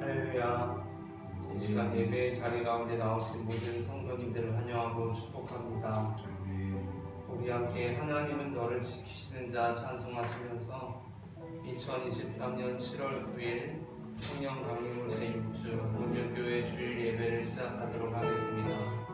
할렐루야. 이 시간 예배의 자리 가운데 나오신 모든 성도님들을 환영하고 축복합니다. 우리 함께 하나님은 너를 지키시는 자 찬송하시면서 2023년 7월 9일 성령 강림의 제6주 온유교회 주일 예배를 시작하도록 하겠습니다.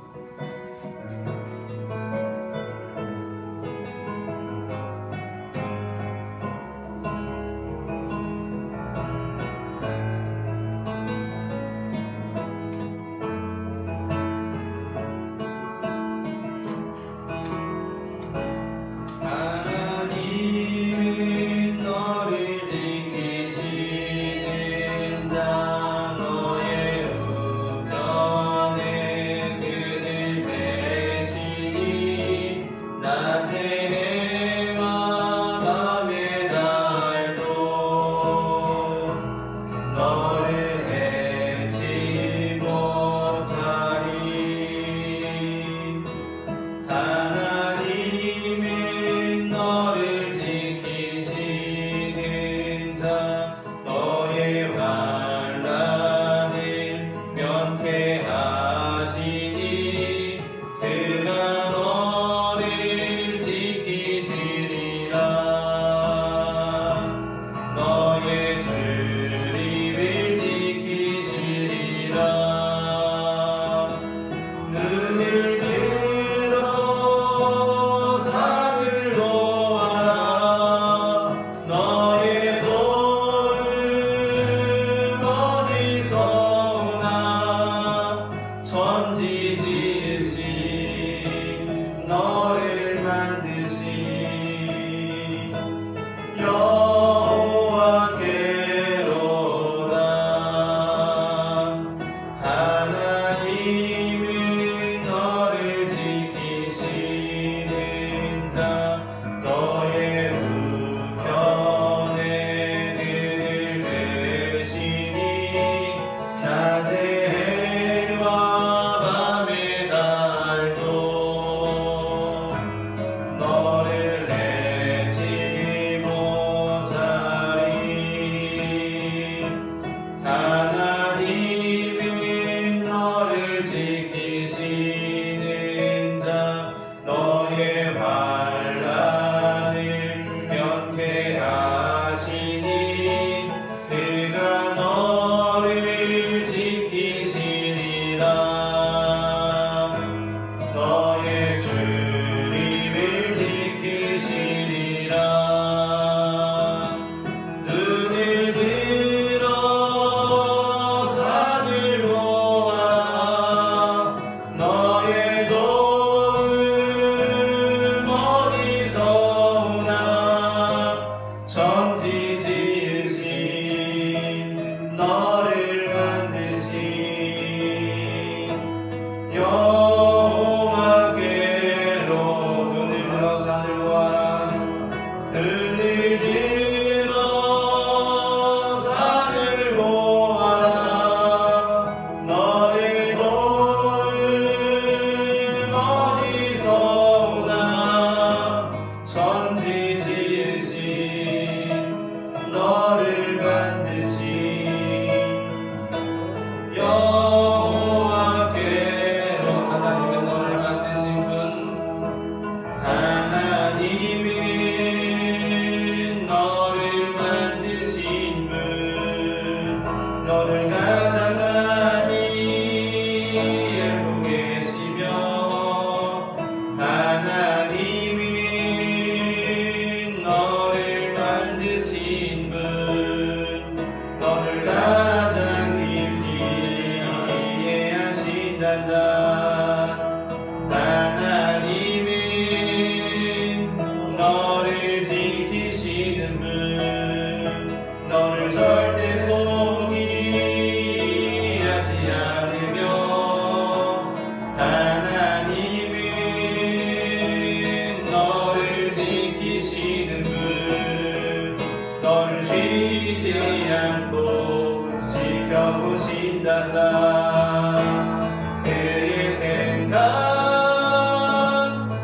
그의 생각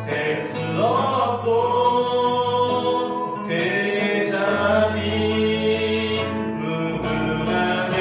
셀 수 없고 그의 자비 무궁하며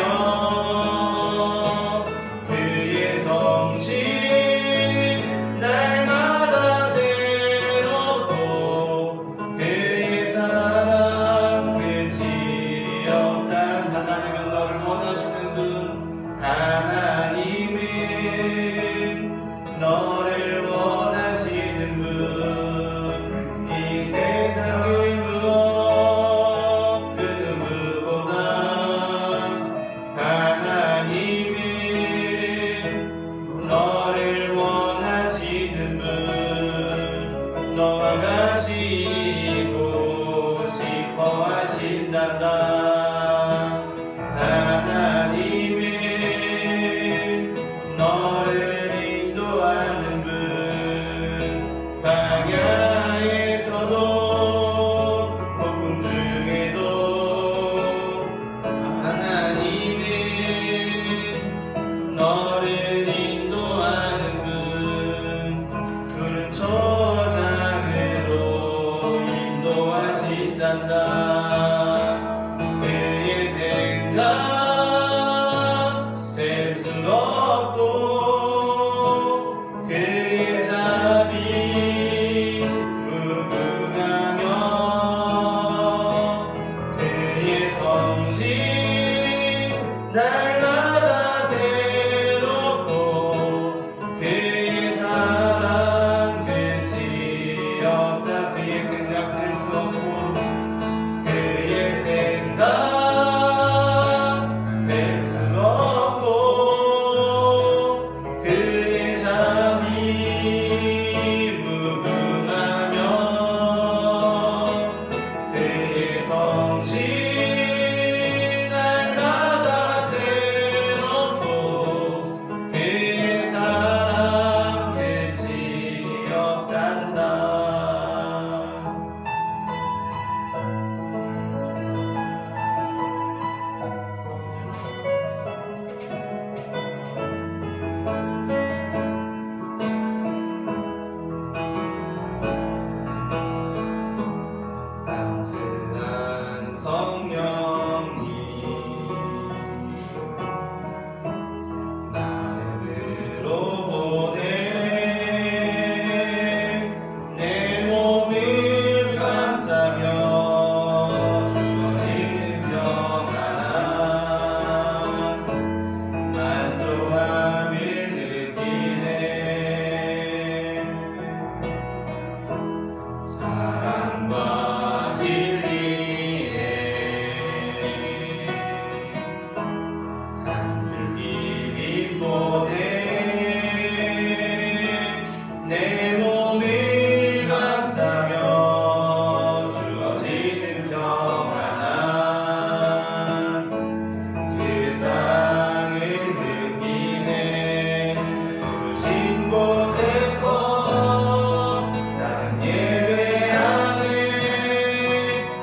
너를 인도하는 푸른 초장으로 인도하신단다. 그의 생각 셀 수 없고 그의 자비 무궁하며 그의 성실 날마다 새롭고 그의 사랑 끝이 없다. 그의 생각 셀 수 없고 그의 생각 셀 수 없고 그의 자비 무궁하며 그의 성실 날마다 새롭고 그의 사랑 끝이 없단다. 따뜻한 성령이 나를 보내 내 몸을 감싸며 주어지는 평안한 만족함을 느끼네. 사랑과 진리에 한 줄기 빛 보내 내 몸을 감싸며 주어지는 평안한 그 사랑을 느끼네. 부르신 곳에서 나는 예배하네.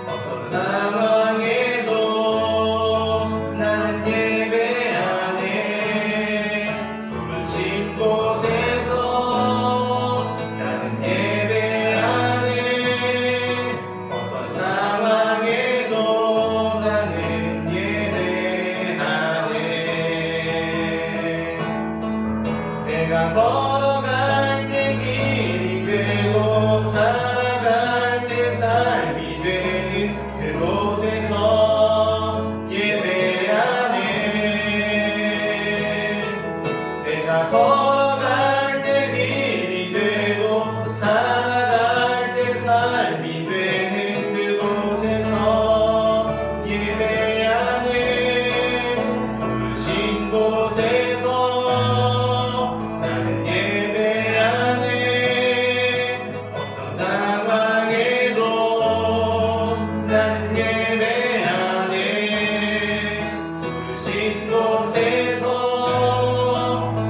어떤 상황에도 나는 예배하네. 부르신 곳에서 나는 예배하네. 어떤 상황에도 나는 예배하네. 내가 걸어갈 때 길이 되고 살아갈 때 삶이 되는 그곳에서 예배하네. 내가 걸어갈 때 길이 되고 살아갈 때 삶이 되는 그곳에서 예배하네. 부르신 곳에서 나는 예배하네. 어떤 상황에도 나는 예배하네. 부르신 곳에서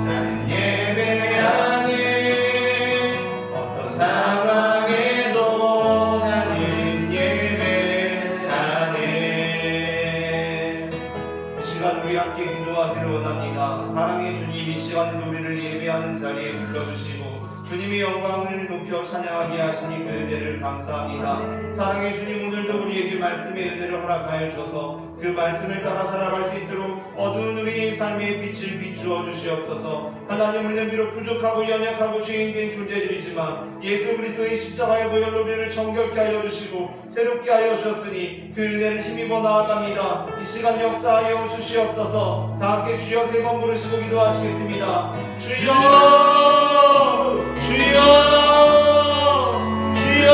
나는 예배하네. 어떤 상황에도 나는 예배하네. 이 시간 우리 함께 기도하기를 원합니다. 사랑의 주님, 이 시간에도 우리를 예배하는 자리에 불러주시고 주님의 영광을 높여 찬양하게 하시니 그 은혜를 감사합니다. 사랑의 주님, 오늘도 우리에게 말씀의 은혜를 허락하여 주셔서 그 말씀을 따라 살아갈 수 있도록 어두운 우리의 삶의 빛을 비추어 주시옵소서. 하나님, 우리는 비록 부족하고 연약하고 죄인된 존재들이지만 예수 그리스도의 십자가의 보혈로 우리를 정결케 하여 주시고 새롭게 하여 주셨으니 그 은혜를 힘입어 나아갑니다. 이 시간 역사하여 주시옵소서. 다 함께 주여 세 번 부르시고 기도하시겠습니다. 주여, 주여, 주여.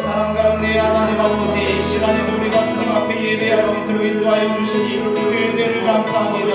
사랑과 은혜의 하나님 아버지, 이 시간에도 우리가 주님 앞에 예배할 수 있도록 인도하여 주시니 그 은혜를 감사합니다.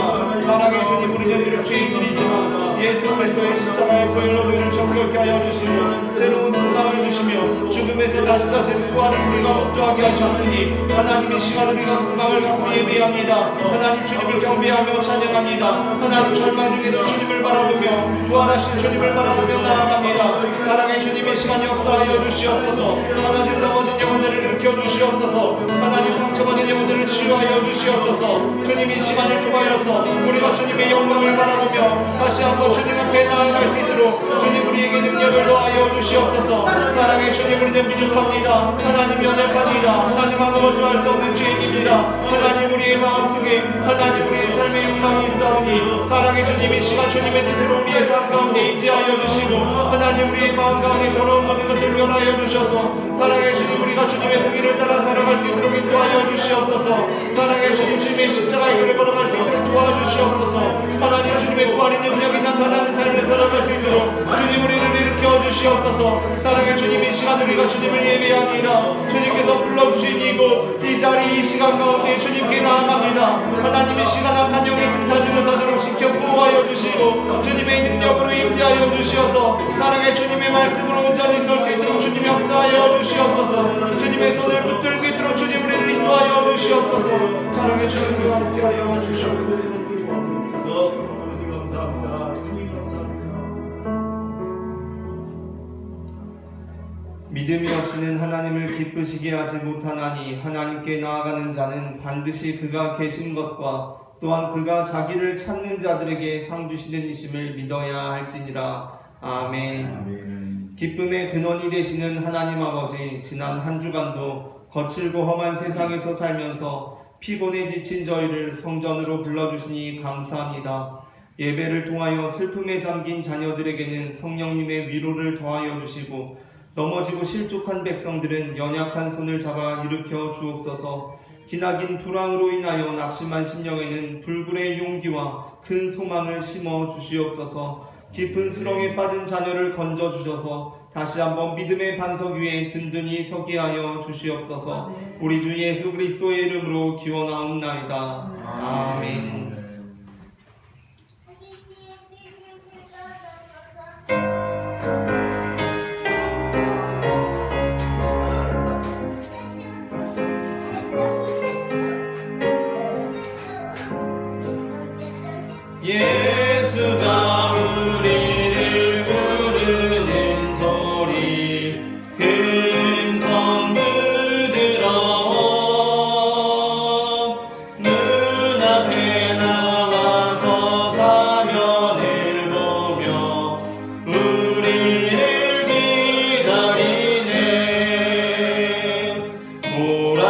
사랑의 주님, 우리는 비록 죄인들이지만 예수 그리스도의 십자가의 보혈로 우리를 정결케 하여 주시며 새로운 생명을 주시며 죽음에서 다시 부활을 우리가 얻도하게 하셨으니 하나님의 시간 우리가 소망을 갖고 예배합니다. 하나님, 주님을 경배하며 찬양합니다. 하나님, 절망 중에도 주님을 바라보며 부활하신 주님을 바라보며 나아갑니다. 사랑의 주님의 시간 역사하여 주시옵소서. 하나님, 넘어진 영혼들을 일으켜 주시옵소서. 하나님 상처받은 영혼들을 치유하여 주시옵소서. 주님 이 시간을 통하여서 우리가 주님의 영광을 바라보며 다시 한번 주님 앞에 나아갈 수 있도록 주님 우리에게 능력을 더하여 주시옵소서. 사랑의 주님 우리는 부족합니다. 하나님 연약합니다. 하나님 아무것도 할 수 없는 죄인입니다. 하나님 우리의 마음속에 하나님 우리의 삶의 욕망이 있사오니 사랑의 주님 이 시간 주님의 뜻으로 우리의 삶 가운데 임재하여 주시고 하나님 우리의 마음 가운데 더러운 모든 것을 면하여 주셔서 사랑의 주님 우리가 주님의 공의를 따라 살아갈 수 있도록 인도하여 주시옵소서. 사랑의 주님 주님의 십자가의 길을 걸어갈 수 있도록 도와주시옵소서. 하나님 주님의 구원의 능력이 나타나는 삶을 살아갈 수 있도록 주님 우리를 일으켜 주시옵소서. 사랑의 주님 이 시간 우리가 주님을 예배합니다. 주님께서 불러주신 이곳 이 자리 이 시간 가운데 주님께 나아갑니다. 하나님 이 시간 악한 영의 틈타지를 사도록 지켜 보호하여 주시고 주님의 능력으로 임재하여 주시옵소서. 사랑의 주님의 말씀으로 온전히 설 수 있도록 주님 역사하여 주시옵소서. 주님의 손을 붙들 수 있도록 주님 우리를 인도하여 주시옵소서. 사랑의 주님과 함께하여 주시옵소서. 믿음이 없이는 하나님을 기쁘시게 하지 못하나니 하나님께 나아가는 자는 반드시 그가 계신 것과 또한 그가 자기를 찾는 자들에게 상 주시는 이심을 믿어야 할지니라. 아멘. 기쁨의 근원이 되시는 하나님 아버지, 지난 한 주간도 거칠고 험한 세상에서 살면서 피곤에 지친 저희를 성전으로 불러주시니 감사합니다. 예배를 통하여 슬픔에 잠긴 자녀들에게는 성령님의 위로를 더하여 주시고 넘어지고 실족한 백성들은 연약한 손을 잡아 일으켜 주옵소서. 기나긴 불황으로 인하여 낙심한 심령에는 불굴의 용기와 큰 소망을 심어 주시옵소서. 깊은 수렁에 빠진 자녀를 건져 주셔서 다시 한번 믿음의 반석 위에 든든히 서게 하여 주시옵소서. 우리 주 예수 그리스도의 이름으로 기원하옵나이다. 아멘. 예수가 우리를 부르는 소리 금성 부드러워 눈앞에 나와서 사면을 보며 우리를 기다리네. 오라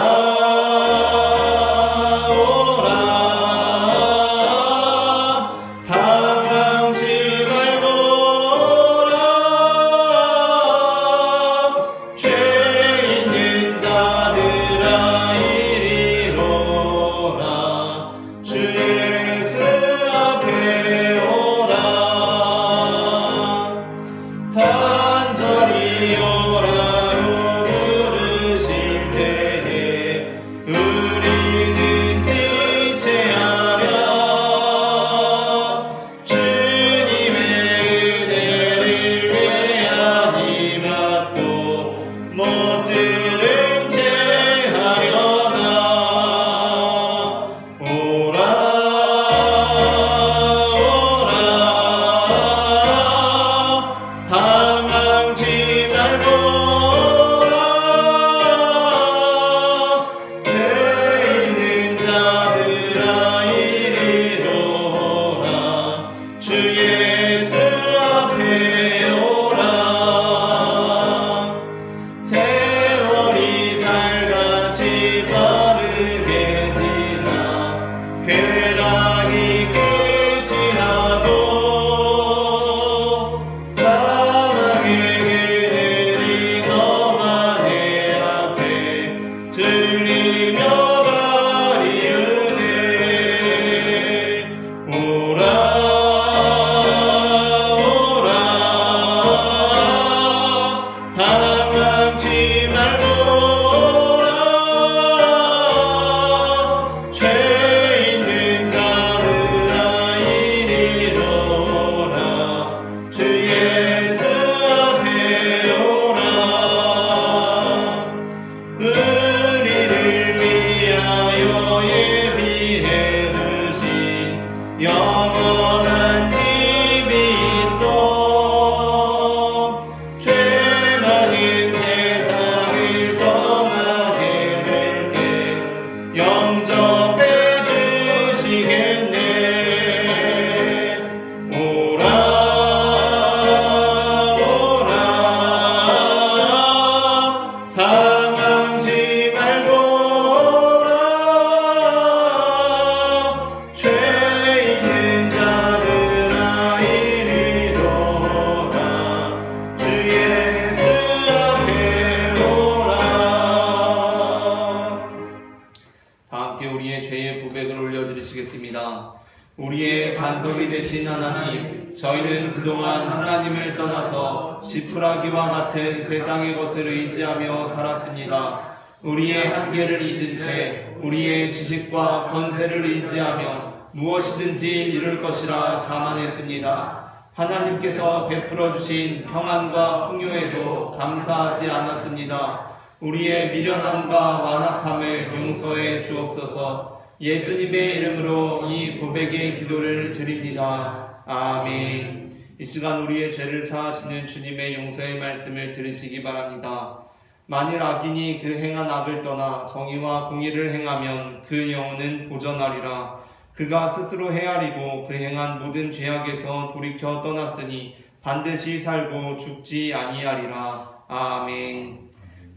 고백을 올려드리시겠습니다. 우리의 반석이 되신 하나님, 저희는 그동안 하나님을 떠나서 지푸라기와 같은 세상의 것을 의지하며 살았습니다. 우리의 한계를 잊은 채 우리의 지식과 권세를 의지하며 무엇이든지 이룰 것이라 자만했습니다. 하나님께서 베풀어 주신 평안과 풍요에도 감사하지 않았습니다. 우리의 미련함과 완악함을 용서해 주옵소서. 예수님의 이름으로 이 고백의 기도를 드립니다. 아멘. 이 시간 우리의 죄를 사하시는 주님의 용서의 말씀을 들으시기 바랍니다. 만일 악인이 그 행한 악을 떠나 정의와 공의를 행하면 그 영혼은 보전하리라. 그가 스스로 헤아리고 그 행한 모든 죄악에서 돌이켜 떠났으니 반드시 살고 죽지 아니하리라. 아멘.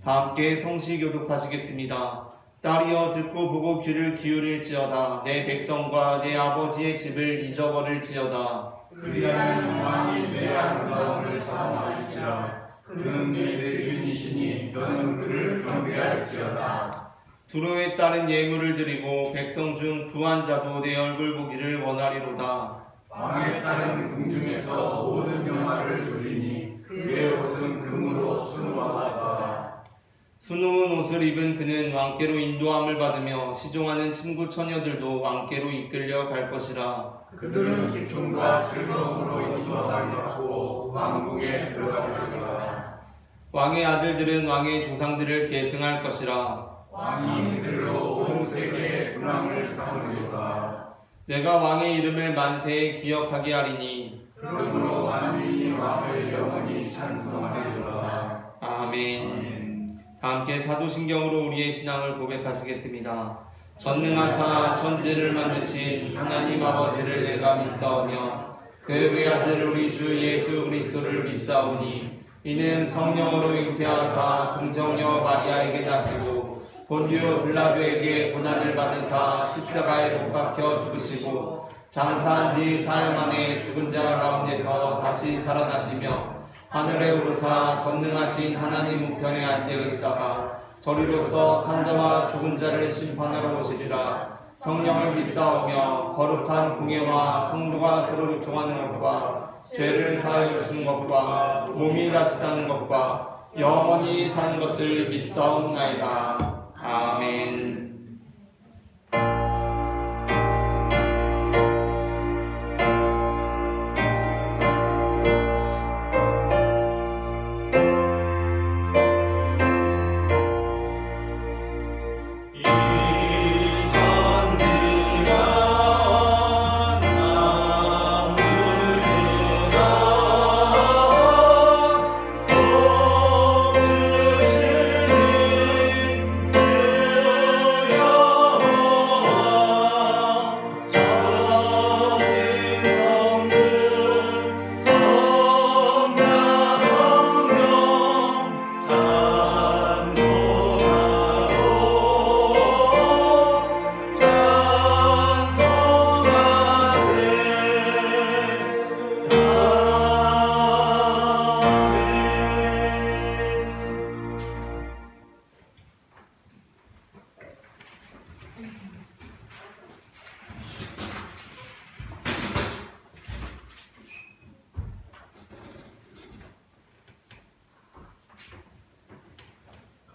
다 함께 성시 교독하시겠습니다. 딸이여 듣고 보고 귀를 기울일지어다. 내 백성과 내 아버지의 집을 잊어버릴지어다. 그리하면 왕이 내 아름다움을 사모할지라. 그는 내 주인이시니 너는 그를 경배할지어다. 두로에 따른 예물을 드리고 백성 중 부한 자도 내 얼굴 보기를 원하리로다. 왕에 따른 궁중에서 모든 영화를 누리니 그의 옷은 금으로 수놓아하다. 수놓은 옷을 입은 그는 왕께로 인도함을 받으며 시종하는 친구 처녀들도 왕께로 이끌려 갈 것이라. 그들은 기쁨과 즐거움으로 인도함을 받고 왕궁에 들어가리라. 왕의 아들들은 왕의 조상들을 계승할 것이라. 왕이 그들로 온 세계에 분함을 삼으리로다. 내가 왕의 이름을 만세에 기억하게 하리니 그러므로 만민이 왕을 영원히 찬송하리로다. 아멘. 다 함께 사도신경으로 우리의 신앙을 고백하시겠습니다. 전능하사 천지를 만드신 하나님 아버지를 내가 믿사오며 그 외아들 우리 주 예수 그리스도를 믿사오니 이는 성령으로 잉태하사 동정녀 마리아에게 나시고 본디오 빌라도에게 고난을 받으사 십자가에 못 박혀 죽으시고 장사한 지 사흘 만에 죽은 자 가운데서 다시 살아나시며 하늘에 오르사 전능하신 하나님 우편에 앉아 계시다가 저리로서 산자와 죽은 자를 심판하러 오시리라. 성령을 믿사오며 거룩한 공예와 성도가 서로 교통하는 것과 죄를 사하여 주시는 것과 몸이 다시 사는 것과 영원히 사는 것을 믿사옵나이다. 아멘.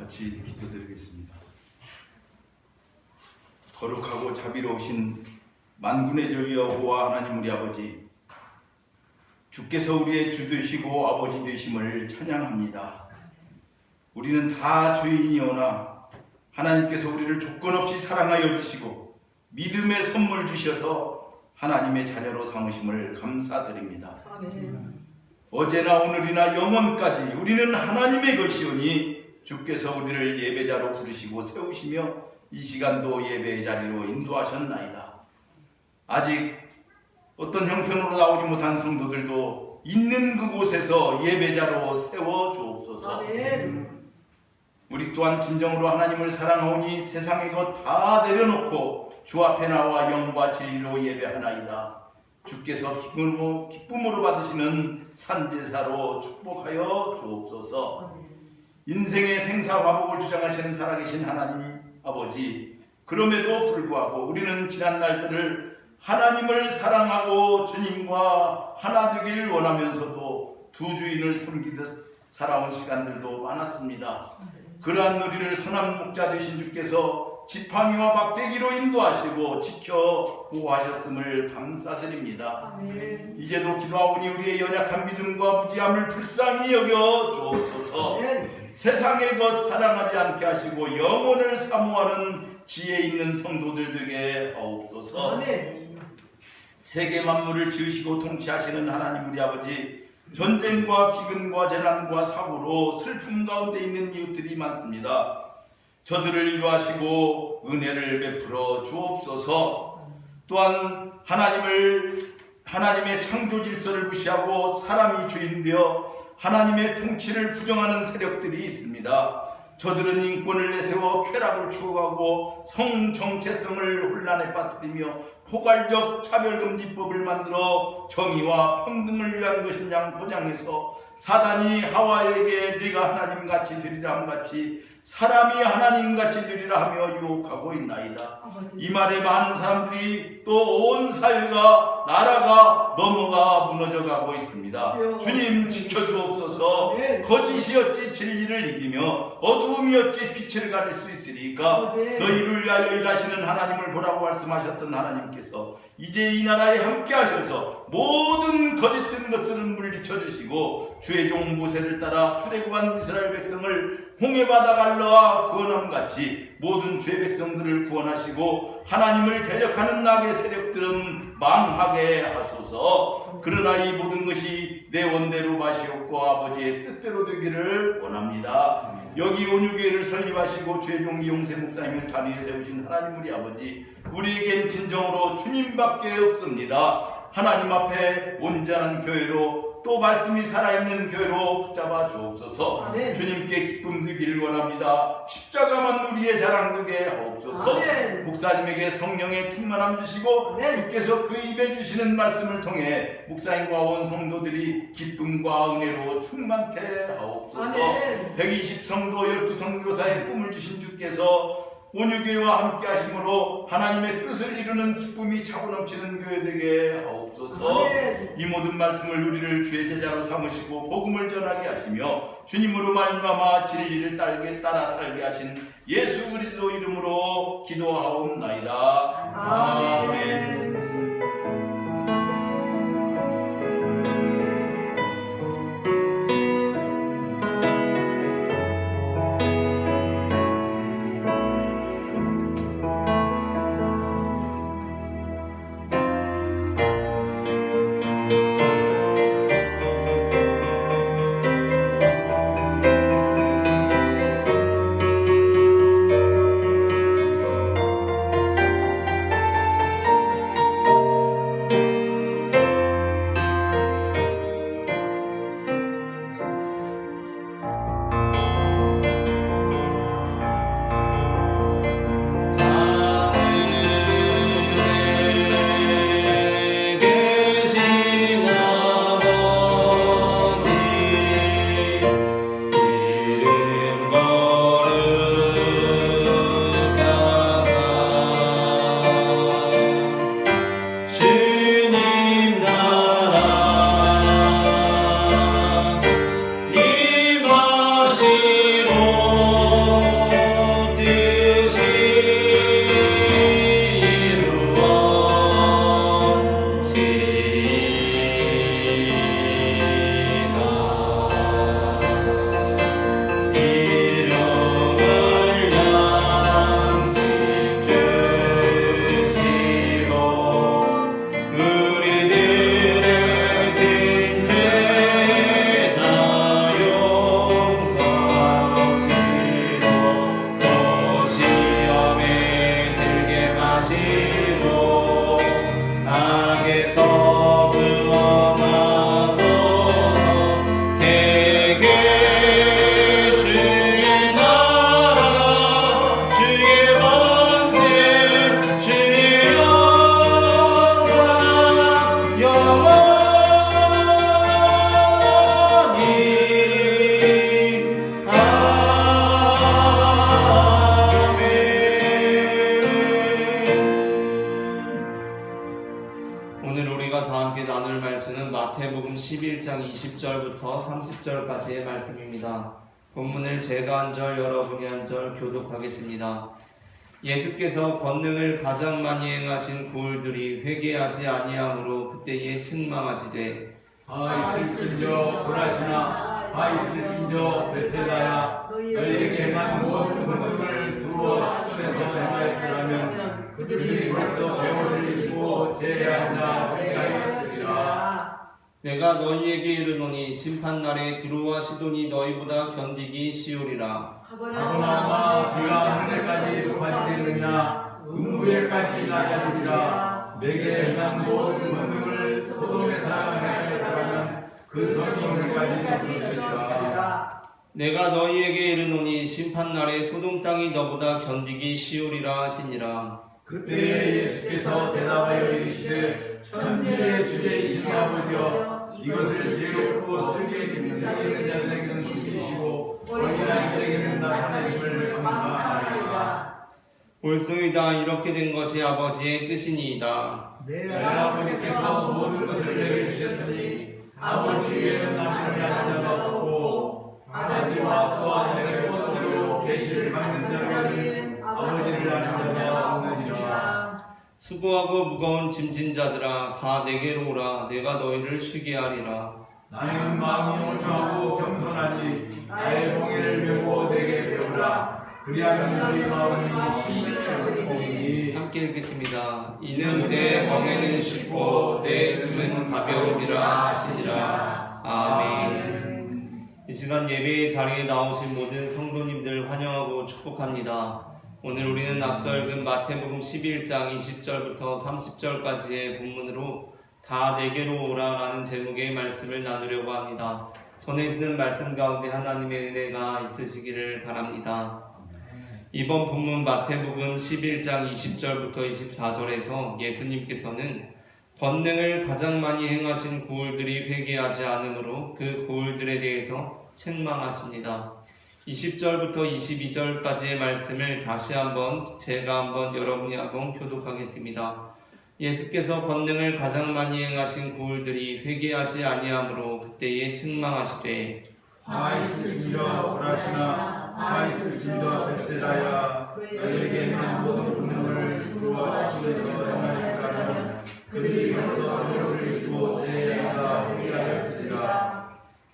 같이 기도드리겠습니다. 거룩하고 자비로우신 만군의 주 여호와 하나님 우리 아버지, 주께서 우리의 주 되시고 아버지 되심을 찬양합니다. 우리는 다 죄인이오나 하나님께서 우리를 조건 없이 사랑하여 주시고 믿음의 선물 주셔서 하나님의 자녀로 삼으심을 감사드립니다. 어제나 오늘이나 영원까지 우리는 하나님의 것이오니 주께서 우리를 예배자로 부르시고 세우시며 이 시간도 예배의 자리로 인도하셨나이다. 아직 어떤 형편으로 나오지 못한 성도들도 있는 그곳에서 예배자로 세워 주옵소서. 우리 또한 진정으로 하나님을 사랑하오니 세상의 것 다 내려놓고 주 앞에 나와 영과 진리로 예배하나이다. 주께서 기쁨으로 받으시는 산제사로 축복하여 주옵소서. 인생의 생사화복을 주장하시는 살아계신 하나님 아버지, 그럼에도 불구하고 우리는 지난 날들을 하나님을 사랑하고 주님과 하나 되기를 원하면서도 두 주인을 섬기듯 살아온 시간들도 많았습니다. 그러한 우리를 선한 목자 되신 주께서 지팡이와 막대기로 인도하시고 지켜 보호하셨음을 감사드립니다. 이제도 기도하오니 우리의 연약한 믿음과 무지함을 불쌍히 여겨 주옵소서. 세상의 것 사랑하지 않게 하시고 영혼을 사모하는 지혜 있는 성도들 되게 하옵소서. 세계 만물을 지으시고 통치하시는 하나님 우리 아버지, 전쟁과 기근과 재난과 사고로 슬픔 가운데 있는 이웃들이 많습니다. 저들을 위로하시고 은혜를 베풀어 주옵소서. 또한 하나님의 창조 질서를 무시하고 사람이 주인되어 하나님의 통치를 부정하는 세력들이 있습니다. 저들은 인권을 내세워 쾌락을 추구하고 성 정체성을 혼란에 빠뜨리며 포괄적 차별금지법을 만들어 정의와 평등을 위한 것인 양 포장해서 사단이 하와에게 네가 하나님같이 되리라 함같이 사람이 하나님같이 되리라 하며 유혹하고 있나이다. 이 말에 많은 사람들이 또 온 사회가 나라가 넘어가 무너져가고 있습니다. 주님 지켜주옵소서. 거짓이 어찌 진리를 이기며 어두움이 어찌 빛을 가릴 수 있으리까. 너희를 위하여 일하시는 하나님을 보라고 말씀하셨던 하나님께서 이제 이 나라에 함께 하셔서 모든 거짓된 것들은 물리쳐 주시고 주의 종 모세를 따라 출애굽한 이스라엘 백성을 홍해바다 갈라와 구원함같이 모든 주의 백성들을 구원하시고 하나님을 대적하는 악의 세력들은 망하게 하소서. 그러나 이 모든 것이 내 원대로 마시옵고 아버지의 뜻대로 되기를 원합니다. 여기 온유교회를 설립하시고 주의 종 이용세 목사님을 단위에 세우신 하나님 우리 아버지, 우리에겐 진정으로 주님밖에 없습니다. 하나님 앞에 온전한 교회로 또 말씀이 살아있는 교회로 붙잡아 주옵소서. 주님께 기쁨 되기를 원합니다. 십자가만 우리의 자랑 되게 하옵소서. 목사님에게 성령의 충만함 주시고 주께서 그 입에 주시는 말씀을 통해 목사님과 온 성도들이 기쁨과 은혜로 충만케 하옵소서. 120성도 12선교사의 꿈을 주신 주께서 온유교회와 함께 하심으로 하나님의 뜻을 이루는 기쁨이 차고 넘치는 교회 되게 하옵소서. 이 모든 말씀을 우리를 주의 제자로 삼으시고 복음을 전하게 하시며 주님으로 말미암아 진리를 따라 살게 하신 예수 그리스도 이름으로 기도하옵나이다. 아멘. 오늘 우리가 다 함께 나눌 말씀은 마태복음 11장 20절부터 30절까지의 말씀입니다. 본문을 제가 한 절, 여러분이 한 절 교독하겠습니다. 예수께서 권능을 가장 많이 행하신 고을들이 회개하지 아니하므로 그때에 책망하시되 있을진저 고라시나 있을진저 벳세다야 너희에게 행한 모든 권능을 두어 시선에서 행하였더라면 그들이 벌써 배옷을 입고 제하다 회개하였으리라. 내가 너희에게 이르노니 심판날에 두로와 시돈이 너희보다 견디기 쉬우리라. 가버나마 네가 하늘에까지 높아지겠느냐 음부에까지 낮아지리라. 내게 행한 모든 권능을 소돔에서 행하였더라면 그 성이 오늘까지 있었으리라. 내가 너희에게 이르노니 심판날에 소돔 땅이 너보다 견디기 쉬우리라 하시니라. 그때에 예수께서 대답하여 이르시되 천지의 주제이신 아버지여 이것을 지혜롭고 슬기에 깊은 자들에게는 숨기시고 어린아이들에게는 나타내심을 감사하나이다. 옳소이다. 이렇게 된 것이 아버지의 뜻이니이다. 내 아버지께서 모든 것을 내게 주셨으니 아버지 위에는 남을 하는 자가 없고 아들과 또 아들의 소원대로 계시를 받는 자들은 아버지를 아는 자가 없느니라. 수고하고 무거운 짐진 자들아 다 내게로 오라. 내가 너희를 쉬게 하리라. 나는 마음이 온유하고 겸손하니 나의 멍에를 메고 내게 배우라. 그리하면 너희 마음이 힘을 얻으리니. 함께 읽겠습니다. 이는 내 멍에는 쉽고 내 짐은 가벼움이라 하시니라. 아멘. 이 시간 예배의 자리에 나오신 모든 성도님들 환영하고 축복합니다. 오늘 우리는 앞서 읽은 마태복음 11장 20절부터 30절까지의 본문으로 다 내게로 오라 라는 제목의 말씀을 나누려고 합니다. 전해 있는 말씀 가운데 하나님의 은혜가 있으시기를 바랍니다. 이번 본문 마태복음 11장 20절부터 24절에서 예수님께서는 권능을 가장 많이 행하신 고을들이 회개하지 않으므로 그 고을들에 대해서 책망하십니다. 20절부터 22절까지의 말씀을 다시 한번 여러분이 한번 교독하겠습니다. 예수께서 권능을 가장 많이 행하신 고을들이 회개하지 아니하므로 그때에 책망하시되 있을진저 고라시나 있을진저 벳세다야 너희에게 행한 모든 권능을 두루와 시선에서 행하였더라면 그들이 벌써 배옷을 입고 제하다 회개하였으리라.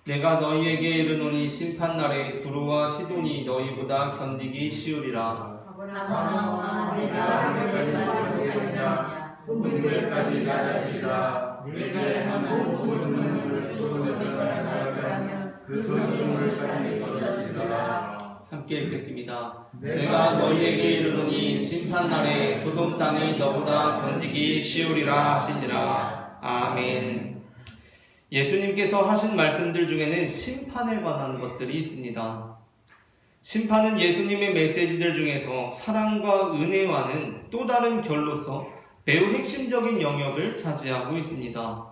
내가 너희에게 이르노니 심판날에 두로와 시돈이 너희보다 견디기 쉬우리라. 가버나마 내가 하늘까지 높아지겠느냐 음부에까지 낮아지리라. 내게 행한 모든 권능을 소돔에서 행하였더라면 그 성이 오늘까지 있었으리라. 함께 읽겠습니다. 내가 너희에게 이르노니 심판날에 소돔 땅이 너보다 견디기 쉬우리라 하시니라. 아멘. 예수님께서 하신 말씀들 중에는 심판에 관한 것들이 있습니다. 심판은 예수님의 메시지들 중에서 사랑과 은혜와는 또 다른 결로서 매우 핵심적인 영역을 차지하고 있습니다.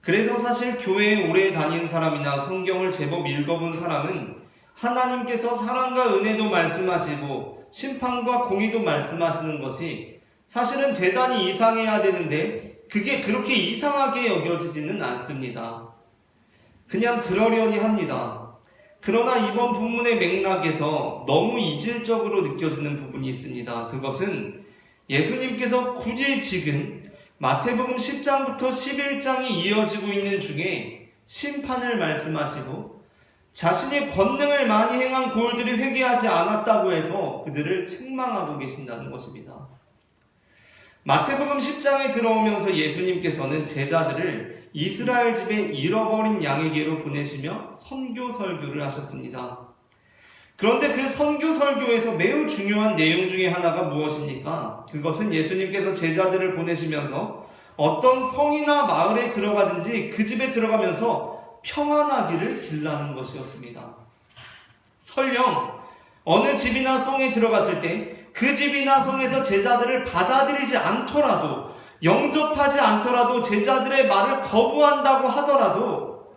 그래서 사실 교회에 오래 다닌 사람이나 성경을 제법 읽어본 사람은 하나님께서 사랑과 은혜도 말씀하시고 심판과 공의도 말씀하시는 것이 사실은 대단히 이상해야 되는데 그게 그렇게 이상하게 여겨지지는 않습니다. 그냥 그러려니 합니다. 그러나 이번 본문의 맥락에서 너무 이질적으로 느껴지는 부분이 있습니다. 그것은 예수님께서 굳이 지금 마태복음 10장부터 11장이 이어지고 있는 중에 심판을 말씀하시고 자신의 권능을 많이 행한 고을들이 회개하지 않았다고 해서 그들을 책망하고 계신다는 것입니다. 마태복음 10장에 들어오면서 예수님께서는 제자들을 이스라엘 집에 잃어버린 양에게로 보내시며 선교 설교를 하셨습니다. 그런데 그 선교 설교에서 매우 중요한 내용 중에 하나가 무엇입니까? 그것은 예수님께서 제자들을 보내시면서 어떤 성이나 마을에 들어가든지 그 집에 들어가면서 평안하기를 빌라는 것이었습니다. 설령 어느 집이나 성에 들어갔을 때 그 집이나 성에서 제자들을 받아들이지 않더라도, 영접하지 않더라도, 제자들의 말을 거부한다고 하더라도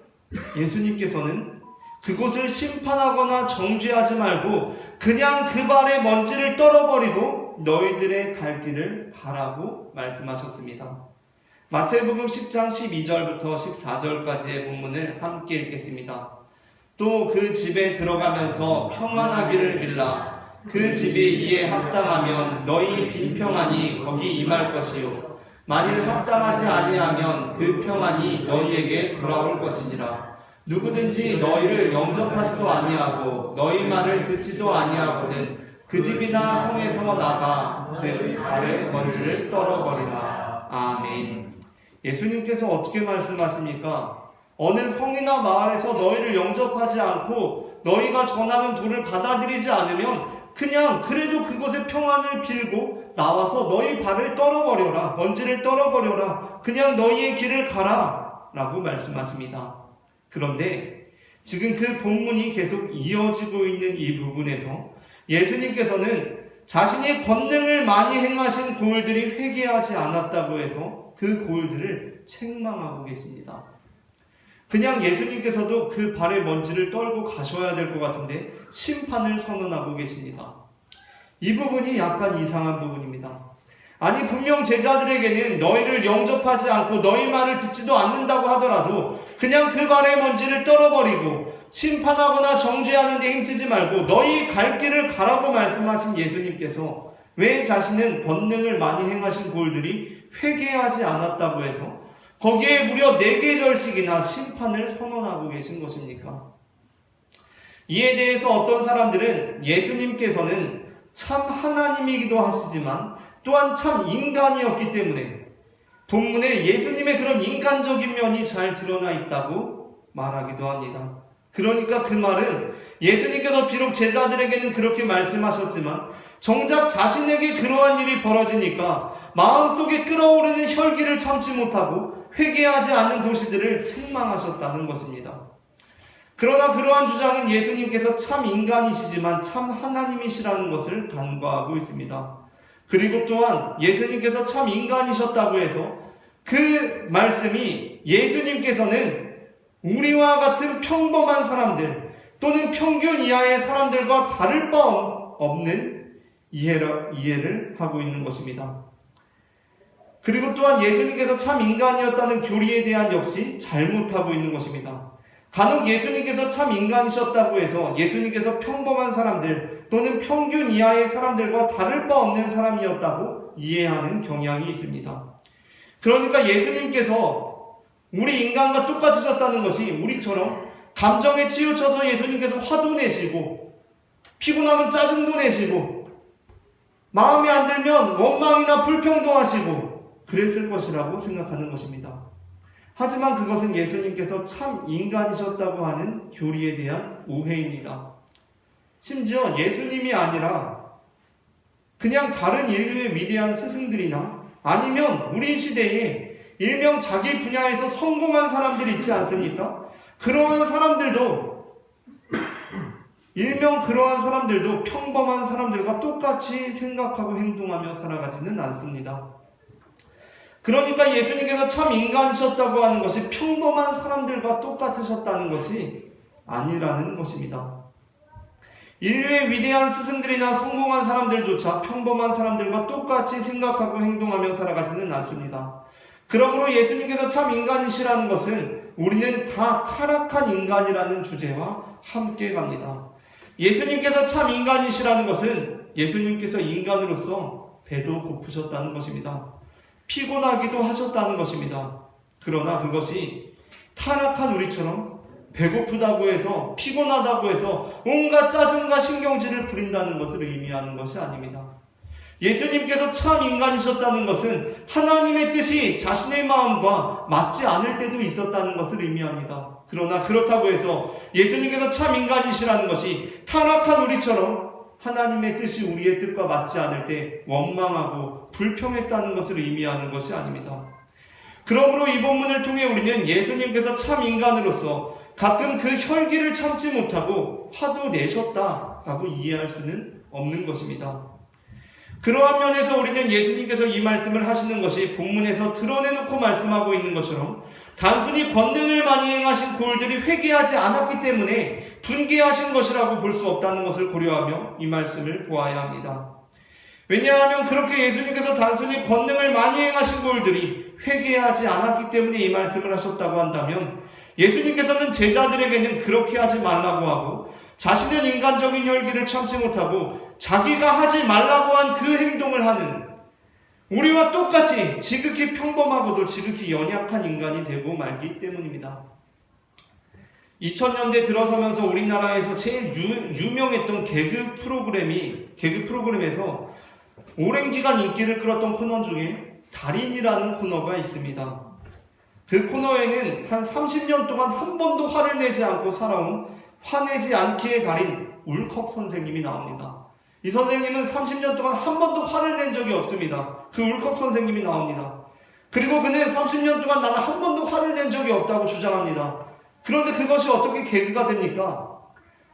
예수님께서는 그곳을 심판하거나 정죄하지 말고 그냥 그 발에 먼지를 떨어버리고 너희들의 갈 길을 가라고 말씀하셨습니다. 마태복음 10장 12절부터 14절까지의 본문을 함께 읽겠습니다. 또 그 집에 들어가면서 평안하기를 빌라. 그 집이 이에 합당하면 너희 빈평안이 거기 임할 것이요 만일 합당하지 아니하면 그 평안이 너희에게 돌아올 것이니라. 누구든지 너희를 영접하지도 아니하고 너희 말을 듣지도 아니하거든 그 집이나 성에서 나가 그의 발에 먼지를 떨어버리라. 아멘. 예수님께서 어떻게 말씀하십니까? 어느 성이나 마을에서 너희를 영접하지 않고 너희가 전하는 도를 받아들이지 않으면 그냥 그래도 그곳에 평안을 빌고 나와서 너희 발을 떨어버려라. 먼지를 떨어버려라. 그냥 너희의 길을 가라. 라고 말씀하십니다. 그런데 지금 그 본문이 계속 이어지고 있는 이 부분에서 예수님께서는 자신이 권능을 많이 행하신 고을들이 회개하지 않았다고 해서 그 고을들을 책망하고 계십니다. 그냥 예수님께서도 그 발의 먼지를 떨고 가셔야 될 것 같은데 심판을 선언하고 계십니다. 이 부분이 약간 이상한 부분입니다. 아니 분명 제자들에게는 너희를 영접하지 않고 너희 말을 듣지도 않는다고 하더라도 그냥 그 발의 먼지를 떨어버리고 심판하거나 정죄하는 데 힘쓰지 말고 너희 갈 길을 가라고 말씀하신 예수님께서 왜 자신은 권능을 많이 행하신 고을들이 회개하지 않았다고 해서 거기에 무려 4계절씩이나 심판을 선언하고 계신 것입니까? 이에 대해서 어떤 사람들은 예수님께서는 참 하나님이기도 하시지만 또한 참 인간이었기 때문에 본문에 예수님의 그런 인간적인 면이 잘 드러나 있다고 말하기도 합니다. 그러니까 그 말은 예수님께서 비록 제자들에게는 그렇게 말씀하셨지만 정작 자신에게 그러한 일이 벌어지니까 마음속에 끓어오르는 혈기를 참지 못하고 회개하지 않는 도시들을 책망하셨다는 것입니다. 그러나 그러한 주장은 예수님께서 참 인간이시지만 참 하나님이시라는 것을 간과하고 있습니다. 그리고 또한 예수님께서 참 인간이셨다고 해서 그 말씀이 예수님께서는 우리와 같은 평범한 사람들 또는 평균 이하의 사람들과 다를 바 없는 이해를 하고 있는 것입니다. 그리고 또한 예수님께서 참 인간이었다는 교리에 대한 역시 잘못하고 있는 것입니다. 간혹 예수님께서 참 인간이셨다고 해서 예수님께서 평범한 사람들 또는 평균 이하의 사람들과 다를 바 없는 사람이었다고 이해하는 경향이 있습니다. 그러니까 예수님께서 우리 인간과 똑같으셨다는 것이 우리처럼 감정에 치우쳐서 예수님께서 화도 내시고 피곤하면 짜증도 내시고 마음에 안 들면 원망이나 불평도 하시고 그랬을 것이라고 생각하는 것입니다. 하지만 그것은 예수님께서 참 인간이셨다고 하는 교리에 대한 오해입니다. 심지어 예수님이 아니라 그냥 다른 인류의 위대한 스승들이나 아니면 우리 시대에 일명 자기 분야에서 성공한 사람들이 있지 않습니까? 그러한 사람들도 평범한 사람들과 똑같이 생각하고 행동하며 살아가지는 않습니다. 그러니까 예수님께서 참 인간이셨다고 하는 것이 평범한 사람들과 똑같으셨다는 것이 아니라는 것입니다. 인류의 위대한 스승들이나 성공한 사람들조차 평범한 사람들과 똑같이 생각하고 행동하며 살아가지는 않습니다. 그러므로 예수님께서 참 인간이시라는 것은 우리는 다 타락한 인간이라는 주제와 함께 갑니다. 예수님께서 참 인간이시라는 것은 예수님께서 인간으로서 배도 고프셨다는 것입니다. 피곤하기도 하셨다는 것입니다. 그러나 그것이 타락한 우리처럼 배고프다고 해서 피곤하다고 해서 온갖 짜증과 신경질을 부린다는 것을 의미하는 것이 아닙니다. 예수님께서 참 인간이셨다는 것은 하나님의 뜻이 자신의 마음과 맞지 않을 때도 있었다는 것을 의미합니다. 그러나 그렇다고 해서 예수님께서 참 인간이시라는 것이 타락한 우리처럼 하나님의 뜻이 우리의 뜻과 맞지 않을 때 원망하고 불평했다는 것을 의미하는 것이 아닙니다. 그러므로 이 본문을 통해 우리는 예수님께서 참 인간으로서 가끔 그 혈기를 참지 못하고 화도 내셨다라고 이해할 수는 없는 것입니다. 그러한 면에서 우리는 예수님께서 이 말씀을 하시는 것이 본문에서 드러내놓고 말씀하고 있는 것처럼 단순히 권능을 많이 행하신 고을들이 회개하지 않았기 때문에 분개하신 것이라고 볼 수 없다는 것을 고려하며 이 말씀을 보아야 합니다. 왜냐하면 그렇게 예수님께서 단순히 권능을 많이 행하신 분들이 회개하지 않았기 때문에 이 말씀을 하셨다고 한다면, 예수님께서는 제자들에게는 그렇게 하지 말라고 하고, 자신은 인간적인 혈기를 참지 못하고 자기가 하지 말라고 한 그 행동을 하는 우리와 똑같이 지극히 평범하고도 지극히 연약한 인간이 되고 말기 때문입니다. 2000년대 들어서면서 우리나라에서 제일 유명했던 개그 프로그램에서 오랜 기간 인기를 끌었던 코너 중에 달인이라는 코너가 있습니다. 그 코너에는 한 30년 동안 한 번도 화를 내지 않고 살아온 화내지 않기의 달인 울컥 선생님이 나옵니다. 이 선생님은 30년 동안 한 번도 화를 낸 적이 없습니다. 그 울컥 선생님이 나옵니다. 그리고 그는 30년 동안 나는 한 번도 화를 낸 적이 없다고 주장합니다. 그런데 그것이 어떻게 개그가 됩니까?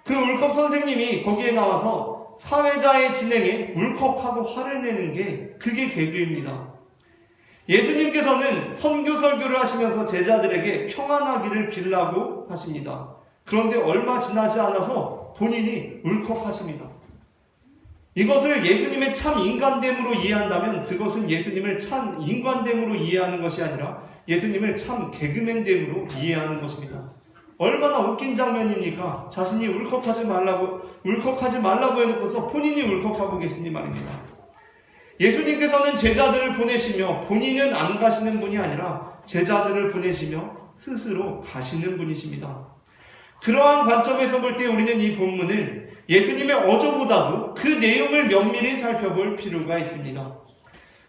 그 울컥 선생님이 거기에 나와서 사회자의 진행에 울컥하고 화를 내는 게 그게 개그입니다. 예수님께서는 선교 설교를 하시면서 제자들에게 평안하기를 빌라고 하십니다. 그런데 얼마 지나지 않아서 본인이 울컥하십니다. 이것을 예수님의 참 인간됨으로 이해한다면 그것은 예수님을 참 인간됨으로 이해하는 것이 아니라 예수님을 참 개그맨됨으로 이해하는 것입니다. 얼마나 웃긴 장면입니까? 자신이 울컥하지 말라고 해놓고서 본인이 울컥하고 계시니 말입니다. 예수님께서는 제자들을 보내시며 본인은 안 가시는 분이 아니라 제자들을 보내시며 스스로 가시는 분이십니다. 그러한 관점에서 볼 때 우리는 이 본문을 예수님의 어조보다도 그 내용을 면밀히 살펴볼 필요가 있습니다.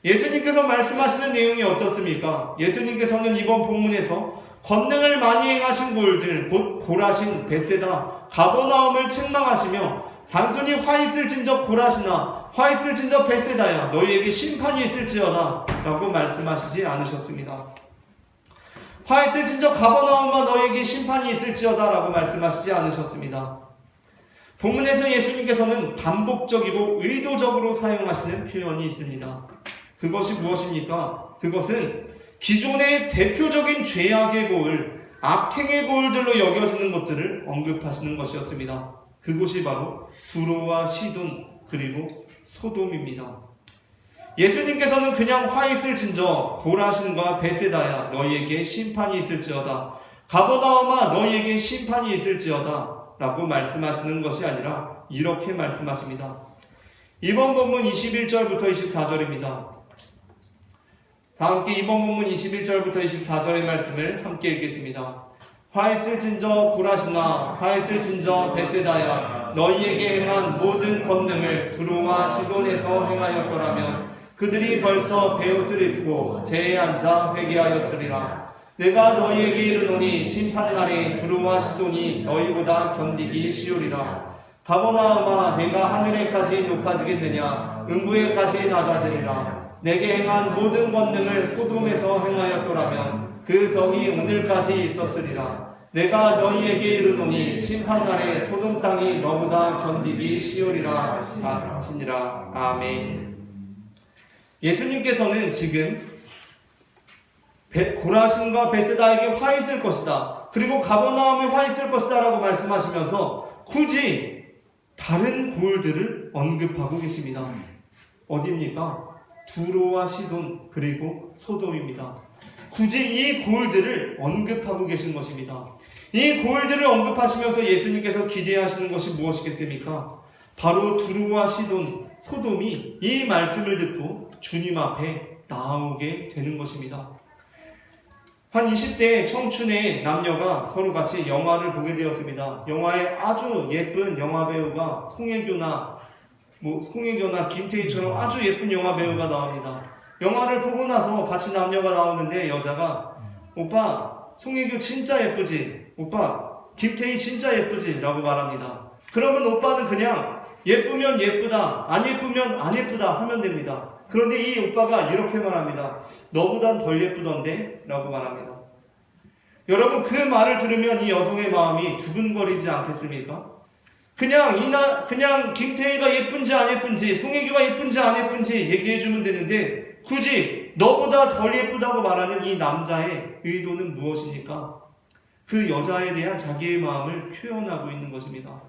예수님께서 말씀하시는 내용이 어떻습니까? 예수님께서는 이번 본문에서 권능을 많이 행하신 고을들, 곧 고라신, 벳세다, 가버나움을 책망하시며 단순히 화 있을진저 고라시나 화 있을진저 벳세다야 너희에게 심판이 있을지어다 라고 말씀하시지 않으셨습니다. 화 있을진저 가버나움아 너희에게 심판이 있을지어다 라고 말씀하시지 않으셨습니다. 본문에서 예수님께서는 반복적이고 의도적으로 사용하시는 표현이 있습니다. 그것이 무엇입니까? 그것은 기존의 대표적인 죄악의 고을, 악행의 고을들로 여겨지는 것들을 언급하시는 것이었습니다. 그곳이 바로 두로와 시돈 그리고 소돔입니다. 예수님께서는 그냥 화 있을진저 고라신과 벳세다야 너희에게 심판이 있을지어다, 가버나움아 너희에게 심판이 있을지어다 라고 말씀하시는 것이 아니라 이렇게 말씀하십니다. 이번 본문 21절부터 24절입니다. 다 함께 이번 본문 21절부터 24절의 말씀을 함께 읽겠습니다. 화 있을진저 고라시나 화 있을진저 벳세다야 너희에게 행한 모든 권능을 두로와 시돈에서 행하였더라면 그들이 벌써 베옷을 입고 제에 앉아 회개하였으리라. 내가 너희에게 이르노니 심판날에 두로와 시돈이 너희보다 견디기 쉬우리라. 가버나움아 내가 하늘에까지 높아지겠느냐 음부에까지 낮아지리라. 내게 행한 모든 권능을 소돔에서 행하였더라면 그 성이 오늘까지 있었으리라. 내가 너희에게 이르노니 심판날에 소돔 땅이 너보다 견디기 쉬우리라 하시니라. 아멘. 예수님께서는 지금 고라신과 벳세다에게 화 있을 것이다, 그리고 가버나움에 화 있을 것이다 라고 말씀하시면서 굳이 다른 고을들을 언급하고 계십니다. 어디입니까? 두로와 시돈 그리고 소돔입니다. 굳이 이 고을들을 언급하고 계신 것입니다. 이 고을들을 언급하시면서 예수님께서 기대하시는 것이 무엇이겠습니까? 바로 두로와 시돈, 소돔이 이 말씀을 듣고 주님 앞에 나오게 되는 것입니다. 한 20대 청춘의 남녀가 서로 같이 영화를 보게 되었습니다. 영화에 아주 예쁜 영화배우가 송혜교나 김태희처럼 아주 예쁜 영화배우가 나옵니다. 영화를 보고 나서 같이 남녀가 나오는데 여자가 오빠 송혜교 진짜 예쁘지? 오빠 김태희 진짜 예쁘지? 라고 말합니다. 그러면 오빠는 그냥 예쁘면 예쁘다, 안 예쁘면 안 예쁘다 하면 됩니다. 그런데 이 오빠가 이렇게 말합니다. 너보단 덜 예쁘던데? 라고 말합니다. 여러분, 그 말을 들으면 이 여성의 마음이 두근거리지 않겠습니까? 그냥 김태희가 예쁜지 안 예쁜지, 송혜교가 예쁜지 안 예쁜지 얘기해주면 되는데 굳이 너보다 덜 예쁘다고 말하는 이 남자의 의도는 무엇입니까? 그 여자에 대한 자기의 마음을 표현하고 있는 것입니다.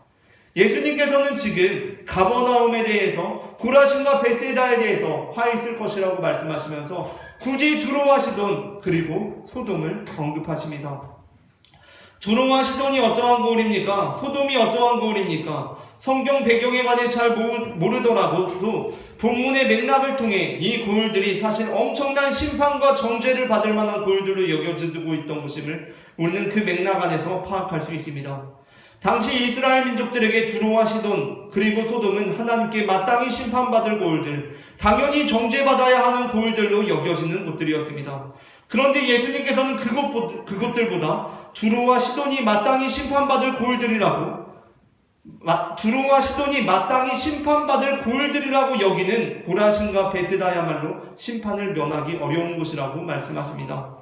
예수님께서는 지금 가버나움에 대해서 고라신과 베세다에 대해서 화 있을 것이라고 말씀하시면서 굳이 두로와 시돈 그리고 소돔을 언급하십니다. 두로와 시돈이 어떠한 고을입니까? 소돔이 어떠한 고을입니까? 성경 배경에 관해 잘 모르더라도 본문의 맥락을 통해 이 고을들이 사실 엄청난 심판과 정죄를 받을 만한 고을들로 여겨지고 있던 것임을 우리는 그 맥락 안에서 파악할 수 있습니다. 당시 이스라엘 민족들에게 두로와 시돈 그리고 소돔은 하나님께 마땅히 심판받을 고을들, 당연히 정죄받아야 하는 고을들로 여겨지는 곳들이었습니다. 그런데 예수님께서는 그것들보다 두로와 시돈이 마땅히 심판받을 고을들이라고 여기는 고라신과 베세다야말로 심판을 면하기 어려운 곳이라고 말씀하십니다.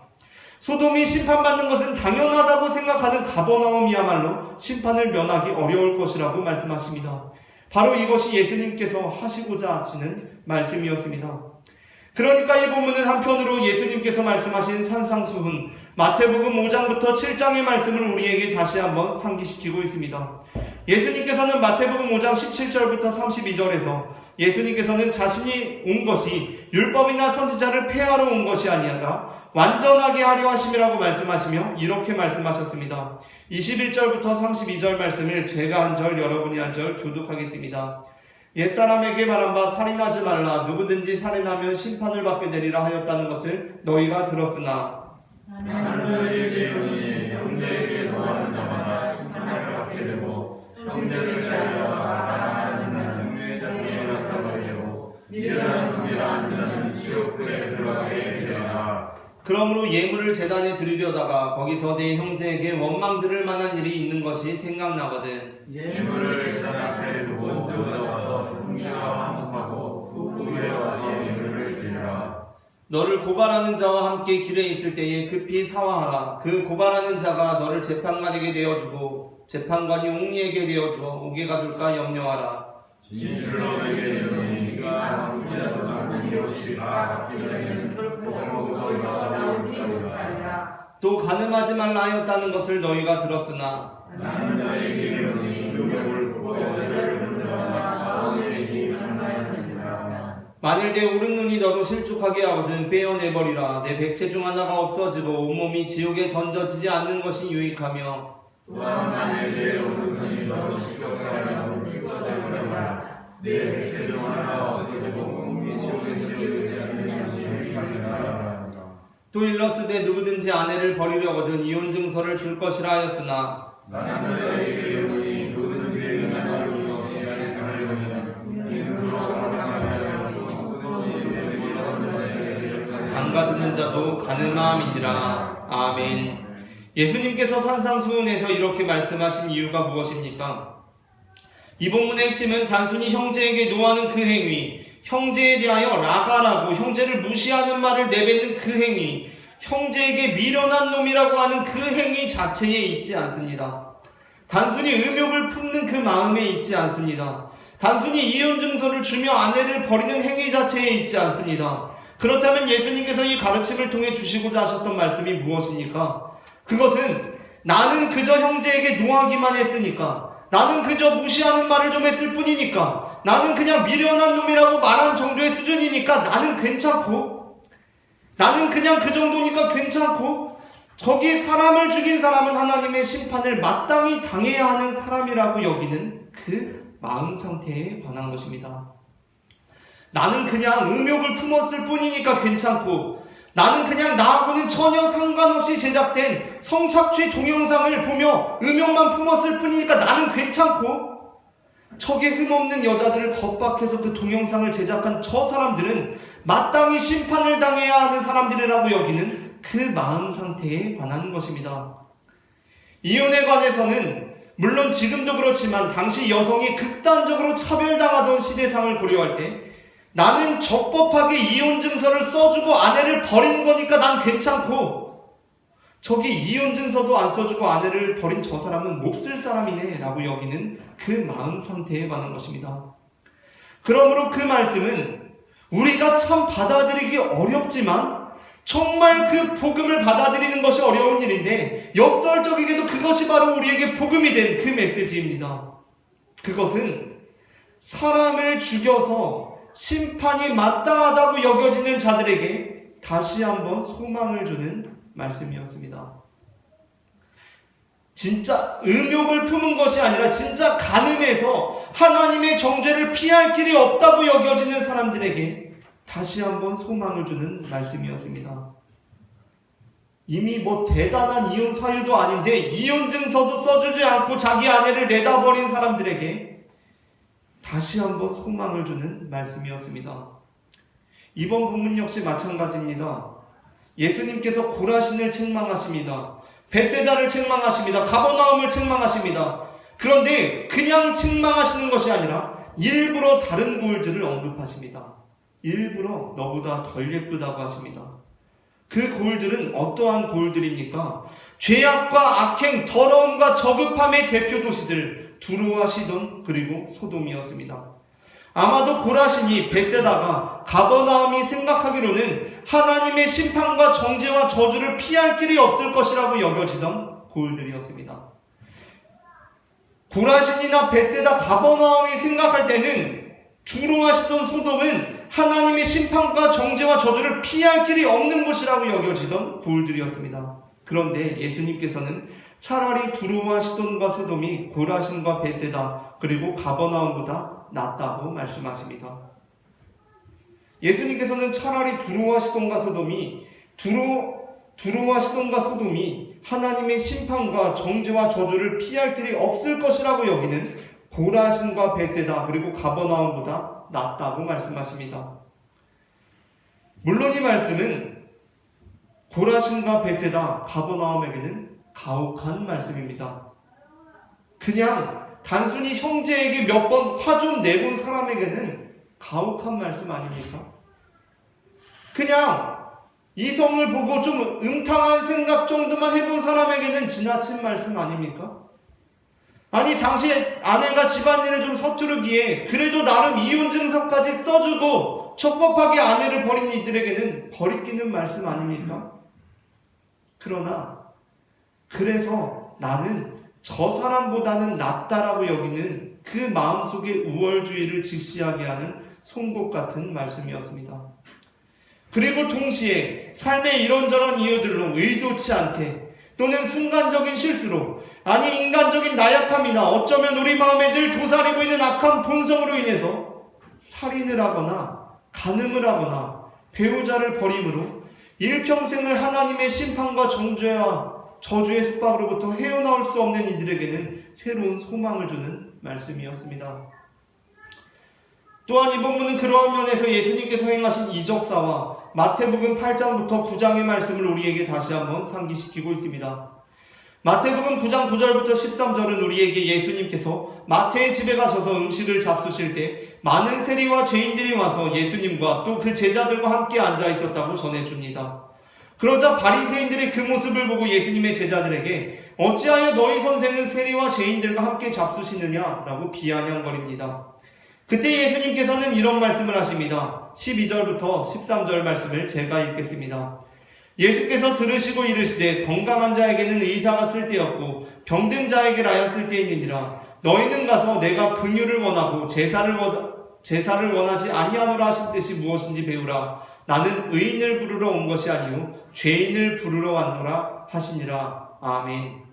소돔이 심판받는 것은 당연하다고 생각하는 가버나움이야말로 심판을 면하기 어려울 것이라고 말씀하십니다. 바로 이것이 예수님께서 하시고자 하시는 말씀이었습니다. 그러니까 이 본문은 한편으로 예수님께서 말씀하신 산상수훈 마태복음 5장부터 7장의 말씀을 우리에게 다시 한번 상기시키고 있습니다. 예수님께서는 마태복음 5장 17절부터 32절에서 예수님께서는 자신이 온 것이 율법이나 선지자를 폐하러 온 것이 아니라 완전하게 하려 하심이라고 말씀하시며 이렇게 말씀하셨습니다. 21절부터 32절 말씀을 제가 한 절 여러분이 한 절 교독하겠습니다. 옛사람에게 말한 바 살인하지 말라 누구든지 살인하면 심판을 받게 되리라 하였다는 것을 너희가 들었으나 나는 너희에게 이르노니 형제에게 노하는 자마다 심판을 받게 되고 형제를 대하여 말하는 자는 유해자에 잡혀가게 되고 미련한 놈이라 하는 자는 지옥불에 들어가게 되리라. 그러므로 예물을 제단에 드리려다가 거기서 내 형제에게 원망 들을 만한 일이 있는 것이 생각나거든. 예물을 제단 앞에 두고 들어가서 형제와 화목하고 그 후에 와서 예물을 드리라. 너를 고발하는 자와 함께 길에 있을 때에 급히 사화하라. 그 고발하는 자가 너를 재판관에게 내어주고 재판관이 옹리에게 내어주어 오게 가둘까 염려하라. 진실로 너희에게 이르노니 네가 아무리라도 남는 이웃이가 갚기 전에는 복을 먹어서 나오리라. 또 가늠하지 말라 하였다는 것을 너희가 들었으나 나는 너희에게 이르노니 능력을 보고 여자를 본 자마다 아버지에게 하나였느니라. 만일 내 오른 눈이 너로 실족하게 하거든 빼어내버리라. 내 백체 중 하나가 없어지고 온몸이 지옥에 던져지지 않는 것이 유익하며 또한 만일 내 오른손이 너로 실족하려고 찢어내버려라. 내 백체 중 하나가 없어지고 몸이 지옥에 던져지지 않는 것이 유익하리라. 또 일러스되 누구든지 아내를 버리려거든 이혼 증서를 줄 것이라 하였으나 나는 너희에게 이르노니 누구든지 내 말을 없이 하려면 이는 그로 강하여 누구든지 장가드는 자도 가늠함이니라. 아멘. 예수님께서 산상수훈에서 이렇게 말씀하신 이유가 무엇입니까? 이 본문의 핵심은 단순히 형제에게 노하는 그 행위, 형제에 대하여 라가라고 형제를 무시하는 말을 내뱉는 그 행위, 형제에게 미련한 놈이라고 하는 그 행위 자체에 있지 않습니다. 단순히 음욕을 품는 그 마음에 있지 않습니다. 단순히 이혼 증서를 주며 아내를 버리는 행위 자체에 있지 않습니다. 그렇다면 예수님께서 이 가르침을 통해 주시고자 하셨던 말씀이 무엇입니까? 그것은 나는 그저 형제에게 노하기만 했으니까, 나는 그저 무시하는 말을 좀 했을 뿐이니까, 나는 그냥 미련한 놈이라고 말한 정도의 수준이니까 나는 괜찮고, 나는 그냥 그 정도니까 괜찮고, 저기 사람을 죽인 사람은 하나님의 심판을 마땅히 당해야 하는 사람이라고 여기는 그 마음 상태에 관한 것입니다. 나는 그냥 음욕을 품었을 뿐이니까 괜찮고, 나는 그냥 나하고는 전혀 상관없이 제작된 성착취 동영상을 보며 음욕만 품었을 뿐이니까 나는 괜찮고, 척에 흠없는 여자들을 겁박해서 그 동영상을 제작한 저 사람들은 마땅히 심판을 당해야 하는 사람들이라고 여기는 그 마음 상태에 관한 것입니다. 이혼에 관해서는 물론 지금도 그렇지만 당시 여성이 극단적으로 차별당하던 시대상을 고려할 때 나는 적법하게 이혼 증서를 써주고 아내를 버린 거니까 난 괜찮고, 저기 이혼 증서도 안 써주고 아내를 버린 저 사람은 몹쓸 사람이네 라고 여기는 그 마음 상태에 관한 것입니다. 그러므로 그 말씀은 우리가 참 받아들이기 어렵지만 정말 그 복음을 받아들이는 것이 어려운 일인데 역설적이게도 그것이 바로 우리에게 복음이 된 그 메시지입니다. 그것은 사람을 죽여서 심판이 마땅하다고 여겨지는 자들에게 다시 한번 소망을 주는 말씀이었습니다. 진짜 음욕을 품은 것이 아니라 진짜 가늠해서 하나님의 정죄를 피할 길이 없다고 여겨지는 사람들에게 다시 한번 소망을 주는 말씀이었습니다. 이미 뭐 대단한 이혼 사유도 아닌데 이혼 증서도 써주지 않고 자기 아내를 내다버린 사람들에게 다시 한번 소망을 주는 말씀이었습니다. 이번 본문 역시 마찬가지입니다. 예수님께서 고라신을 책망하십니다. 벳세다를 책망하십니다. 가버나움을 책망하십니다. 그런데 그냥 책망하시는 것이 아니라 일부러 다른 고을들을 언급하십니다. 일부러 너보다 덜 예쁘다고 하십니다. 그 고을들은 어떠한 고을들입니까? 죄악과 악행, 더러움과 저급함의 대표 도시들 두로와 시돈 그리고 소돔이었습니다. 아마도 고라신이 벳세다가 가버나움이 생각하기로는 하나님의 심판과 정죄와 저주를 피할 길이 없을 것이라고 여겨지던 고을들이었습니다. 고라신이나 벳세다, 가버나움이 생각할 때는 두로와 시돈, 소돔은 하나님의 심판과 정죄와 저주를 피할 길이 없는 곳이라고 여겨지던 고을들이었습니다. 그런데 예수님께서는 차라리 두로와 시돈과 소돔이 고라신과 벳세다 그리고 가버나움보다 낫다고 말씀하십니다. 예수님께서는 차라리 두로와 시돈과 소돔이 하나님의 심판과 정죄와 저주를 피할 길이 없을 것이라고 여기는 고라신과 벳세다 그리고 가버나움보다 낫다고 말씀하십니다. 물론 이 말씀은 고라신과 벳세다, 가버나움에게는 가혹한 말씀입니다. 그냥 단순히 형제에게 몇 번 화 좀 내본 사람에게는 가혹한 말씀 아닙니까? 그냥 이성을 보고 좀 음탕한 생각 정도만 해본 사람에게는 지나친 말씀 아닙니까? 아니 당시 아내가 집안일을 좀 서투르기에 그래도 나름 이혼 증서까지 써주고 적법하게 아내를 버린 이들에게는 버리끼는 말씀 아닙니까? 그러나 그래서 나는 저 사람보다는 낫다라고 여기는 그 마음속의 우월주의를 직시하게 하는 송곳 같은 말씀이었습니다. 그리고 동시에 삶의 이런저런 이유들로 의도치 않게 또는 순간적인 실수로 아니 인간적인 나약함이나 어쩌면 우리 마음에 늘 도사리고 있는 악한 본성으로 인해서 살인을 하거나 간음을 하거나 배우자를 버림으로 일평생을 하나님의 심판과 정죄와 저주의 속박으로부터 헤어나올 수 없는 이들에게는 새로운 소망을 주는 말씀이었습니다. 또한 이 본문은 그러한 면에서 예수님께서 행하신 이적사와 마태복음 8장부터 9장의 말씀을 우리에게 다시 한번 상기시키고 있습니다. 마태복음 9장 9절부터 13절은 우리에게 예수님께서 마태의 집에 가셔서 음식을 잡수실 때 많은 세리와 죄인들이 와서 예수님과 또 그 제자들과 함께 앉아 있었다고 전해줍니다. 그러자 바리새인들의 그 모습을 보고 예수님의 제자들에게 어찌하여 너희 선생은 세리와 죄인들과 함께 잡수시느냐라고 비아냥거립니다. 그때 예수님께서는 이런 말씀을 하십니다. 12절부터 13절 말씀을 제가 읽겠습니다. 예수께서 들으시고 이르시되 건강한 자에게는 의사가 쓸데없고 병든 자에게라야 쓸데있느니라. 너희는 가서 내가 긍휼을 원하고 제사를 원하지 아니하노라 하신 뜻이 무엇인지 배우라. 나는 의인을 부르러 온 것이 아니요 죄인을 부르러 왔노라 하시니라. 아멘.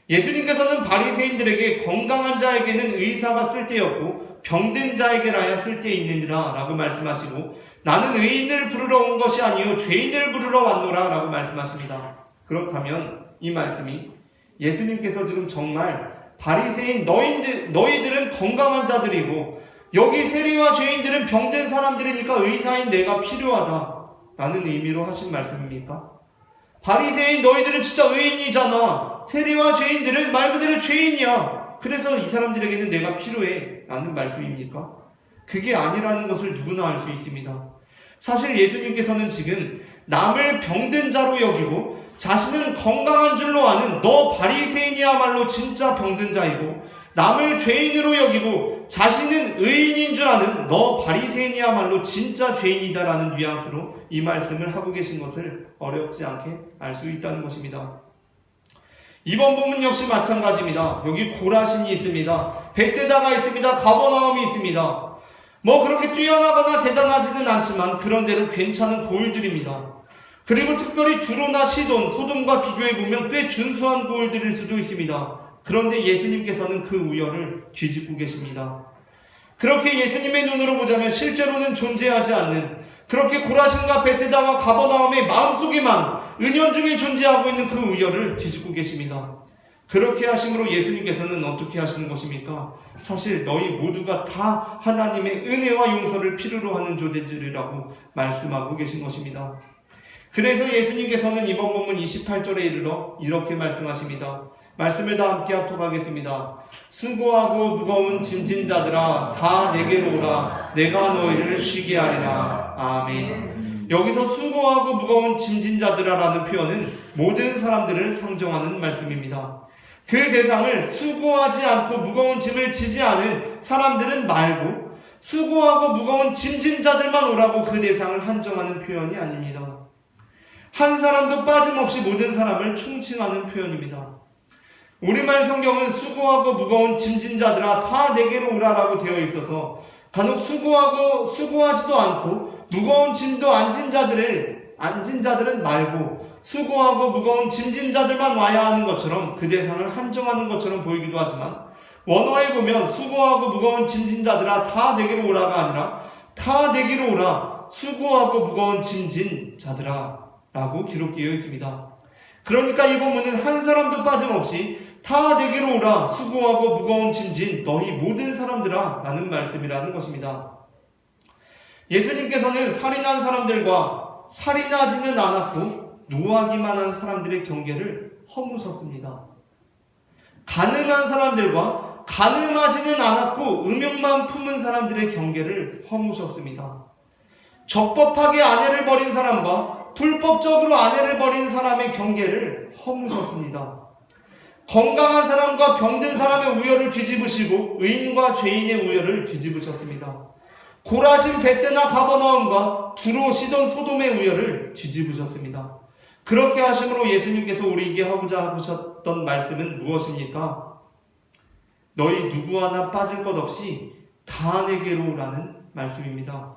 예수님께서는 바리새인들에게 건강한 자에게는 의사가 쓸데없고 병든 자에게라야 쓸데있느니라 라고 말씀하시고 나는 의인을 부르러 온 것이 아니요 죄인을 부르러 왔노라 라고 말씀하십니다. 그렇다면 이 말씀이 예수님께서 지금 정말 바리새인 너희들은 건강한 자들이고 여기 세리와 죄인들은 병든 사람들이니까 의사인 내가 필요하다 라는 의미로 하신 말씀입니까? 바리새인 너희들은 진짜 의인이잖아. 세리와 죄인들은 말 그대로 죄인이야. 그래서 이 사람들에게는 내가 필요해 라는 말씀입니까? 그게 아니라는 것을 누구나 알 수 있습니다. 사실 예수님께서는 지금 남을 병든 자로 여기고 자신은 건강한 줄로 아는 너 바리새인이야말로 진짜 병든 자이고 남을 죄인으로 여기고 자신은 의인인 줄 아는 너 바리새인이야말로 진짜 죄인이다라는 뉘앙스로 이 말씀을 하고 계신 것을 어렵지 않게 알 수 있다는 것입니다. 이번 부분 역시 마찬가지입니다. 여기 고라신이 있습니다. 벳세다가 있습니다. 가버나움이 있습니다. 뭐 그렇게 뛰어나거나 대단하지는 않지만 그런대로 괜찮은 고을들입니다. 그리고 특별히 두로나 시돈, 소돔과 비교해보면 꽤 준수한 고을들일 수도 있습니다. 그런데 예수님께서는 그 우열을 뒤집고 계십니다. 그렇게 예수님의 눈으로 보자면 실제로는 존재하지 않는, 그렇게 고라신과 벳세다와 가버나움의 마음속에만 은연중에 존재하고 있는 그 우열을 뒤집고 계십니다. 그렇게 하심으로 예수님께서는 어떻게 하시는 것입니까? 사실 너희 모두가 다 하나님의 은혜와 용서를 필요로 하는 존재들이라고 말씀하고 계신 것입니다. 그래서 예수님께서는 이번 본문 28절에 이르러 이렇게 말씀하십니다. 말씀을 다 함께 합독하겠습니다. 수고하고 무거운 짐진 자들아 다 내게로 오라. 내가 너희를 쉬게 하리라. 아멘. 여기서 수고하고 무거운 짐진 자들아라는 표현은 모든 사람들을 상정하는 말씀입니다. 그 대상을 수고하지 않고 무거운 짐을 지지 않은 사람들은 말고 수고하고 무거운 짐진 자들만 오라고 그 대상을 한정하는 표현이 아닙니다. 한 사람도 빠짐없이 모든 사람을 총칭하는 표현입니다. 우리말 성경은 수고하고 무거운 짐진 자들아 다 내게로 오라라고 되어 있어서 간혹 수고하지도 않고 무거운 짐도 안 진 자들은 말고 수고하고 무거운 짐진 자들만 와야 하는 것처럼 그 대상을 한정하는 것처럼 보이기도 하지만 원어에 보면 수고하고 무거운 짐진 자들아 다 내게로 오라가 아니라 다 내게로 오라 수고하고 무거운 짐진 자들아 라고 기록되어 있습니다. 그러니까 이 본문은 한 사람도 빠짐없이 다 내게로 오라 수고하고 무거운 짐진 너희 모든 사람들아 라는 말씀이라는 것입니다. 예수님께서는 살인한 사람들과 살인하지는 않았고 노하기만 한 사람들의 경계를 허무셨습니다. 가늠한 사람들과 가늠하지는 않았고 음욕만 품은 사람들의 경계를 허무셨습니다. 적법하게 아내를 버린 사람과 불법적으로 아내를 버린 사람의 경계를 허무셨습니다. 건강한 사람과 병든 사람의 우열을 뒤집으시고 의인과 죄인의 우열을 뒤집으셨습니다. 고라신 벳세나 가버나움과 두로 시돈 소돔의 우열을 뒤집으셨습니다. 그렇게 하심으로 예수님께서 우리에게 하고자 하셨던 말씀은 무엇입니까? 너희 누구 하나 빠질 것 없이 다 내게로 오라는 말씀입니다.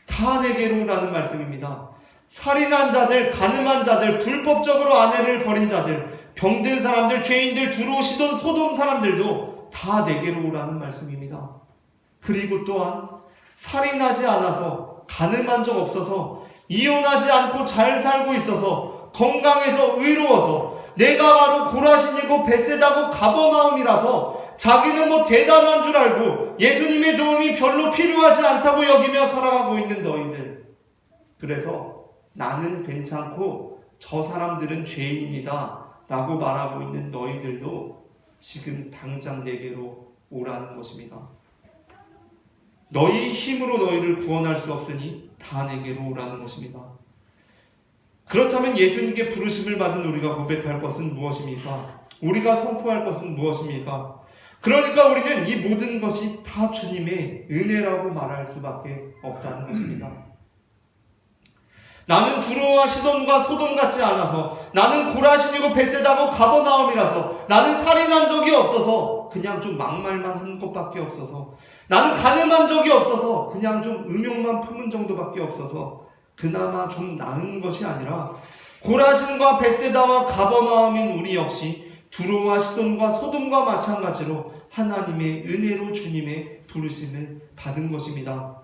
다 내게로 오라는 말씀입니다. 살인한 자들, 가늠한 자들, 불법적으로 아내를 버린 자들, 병든 사람들, 죄인들, 두로 시돈 소돔 사람들도 다 내게로 오라는 말씀입니다. 그리고 또한 살인하지 않아서 가늠한 적 없어서 이혼하지 않고 잘 살고 있어서 건강해서 의로워서 내가 바로 고라신이고 벳세다고 가버나움이라서 자기는 뭐 대단한 줄 알고 예수님의 도움이 별로 필요하지 않다고 여기며 살아가고 있는 너희들, 그래서 나는 괜찮고 저 사람들은 죄인입니다 라고 말하고 있는 너희들도 지금 당장 내게로 오라는 것입니다. 너희 힘으로 너희를 구원할 수 없으니 다 내게로 오라는 것입니다. 그렇다면 예수님께 부르심을 받은 우리가 고백할 것은 무엇입니까? 우리가 선포할 것은 무엇입니까? 그러니까 우리는 이 모든 것이 다 주님의 은혜라고 말할 수밖에 없다는 것입니다. 나는 두로와 시돈과 소돔 같지 않아서, 나는 고라신이고 벳세다고 가버나움이라서, 나는 살인한 적이 없어서 그냥 좀 막말만 한 것밖에 없어서, 나는 가늠한 적이 없어서 그냥 좀 음욕만 품은 정도밖에 없어서 그나마 좀 나은 것이 아니라 고라신과 벳세다와 가버나움인 우리 역시 두로와 시돈과 소돔과 마찬가지로 하나님의 은혜로 주님의 부르심을 받은 것입니다.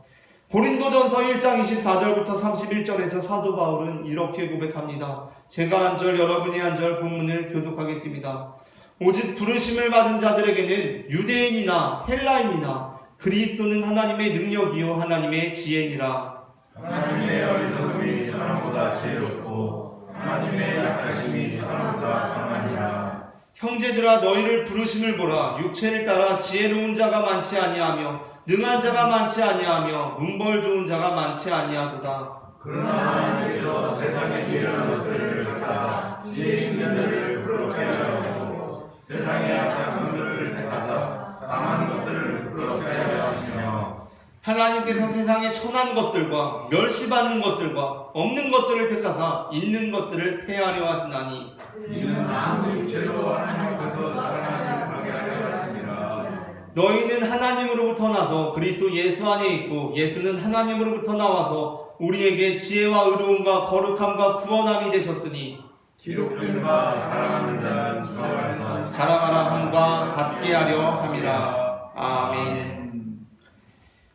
고린도전서 1장 24절부터 31절에서 사도 바울은 이렇게 고백합니다. 제가 한 절 여러분이 한 절 본문을 교독하겠습니다. 오직 부르심을 받은 자들에게는 유대인이나 헬라인이나 그리스도는 하나님의 능력이요 하나님의 지혜니라. 하나님의 어리석음이 사람보다 지혜롭고 하나님의 약하심이 사람보다 강하니라. 형제들아 너희를 부르심을 보라. 육체를 따라 지혜로운 자가 많지 아니하며 능한 자가 많지 아니하며 문벌 좋은 자가 많지 아니하도다. 그러나 하나님께서 세상에 미련한 것들을 택하사 지혜 있는 자를 부끄럽게 하시고 세상에 악한 것들을 택하사 강한 것들을 부끄럽게 하시며 하나님께서 하나님께서 세상의 천한 것들과 멸시받는 것들과 없는 것들을 택하사 있는 것들을 폐하려 하시나니 이는 아무 육체도 하나님 앞에서 자랑하지 못하게 하려 하심이라. 너희는 하나님으로부터 나서 그리스도 예수 안에 있고 예수는 하나님으로부터 나와서 우리에게 지혜와 의로움과 거룩함과 구원함이 되셨으니 기록된 바 사랑하는 자는 주 안에서 자랑하라 함과 같게 하려 함이라. 아멘.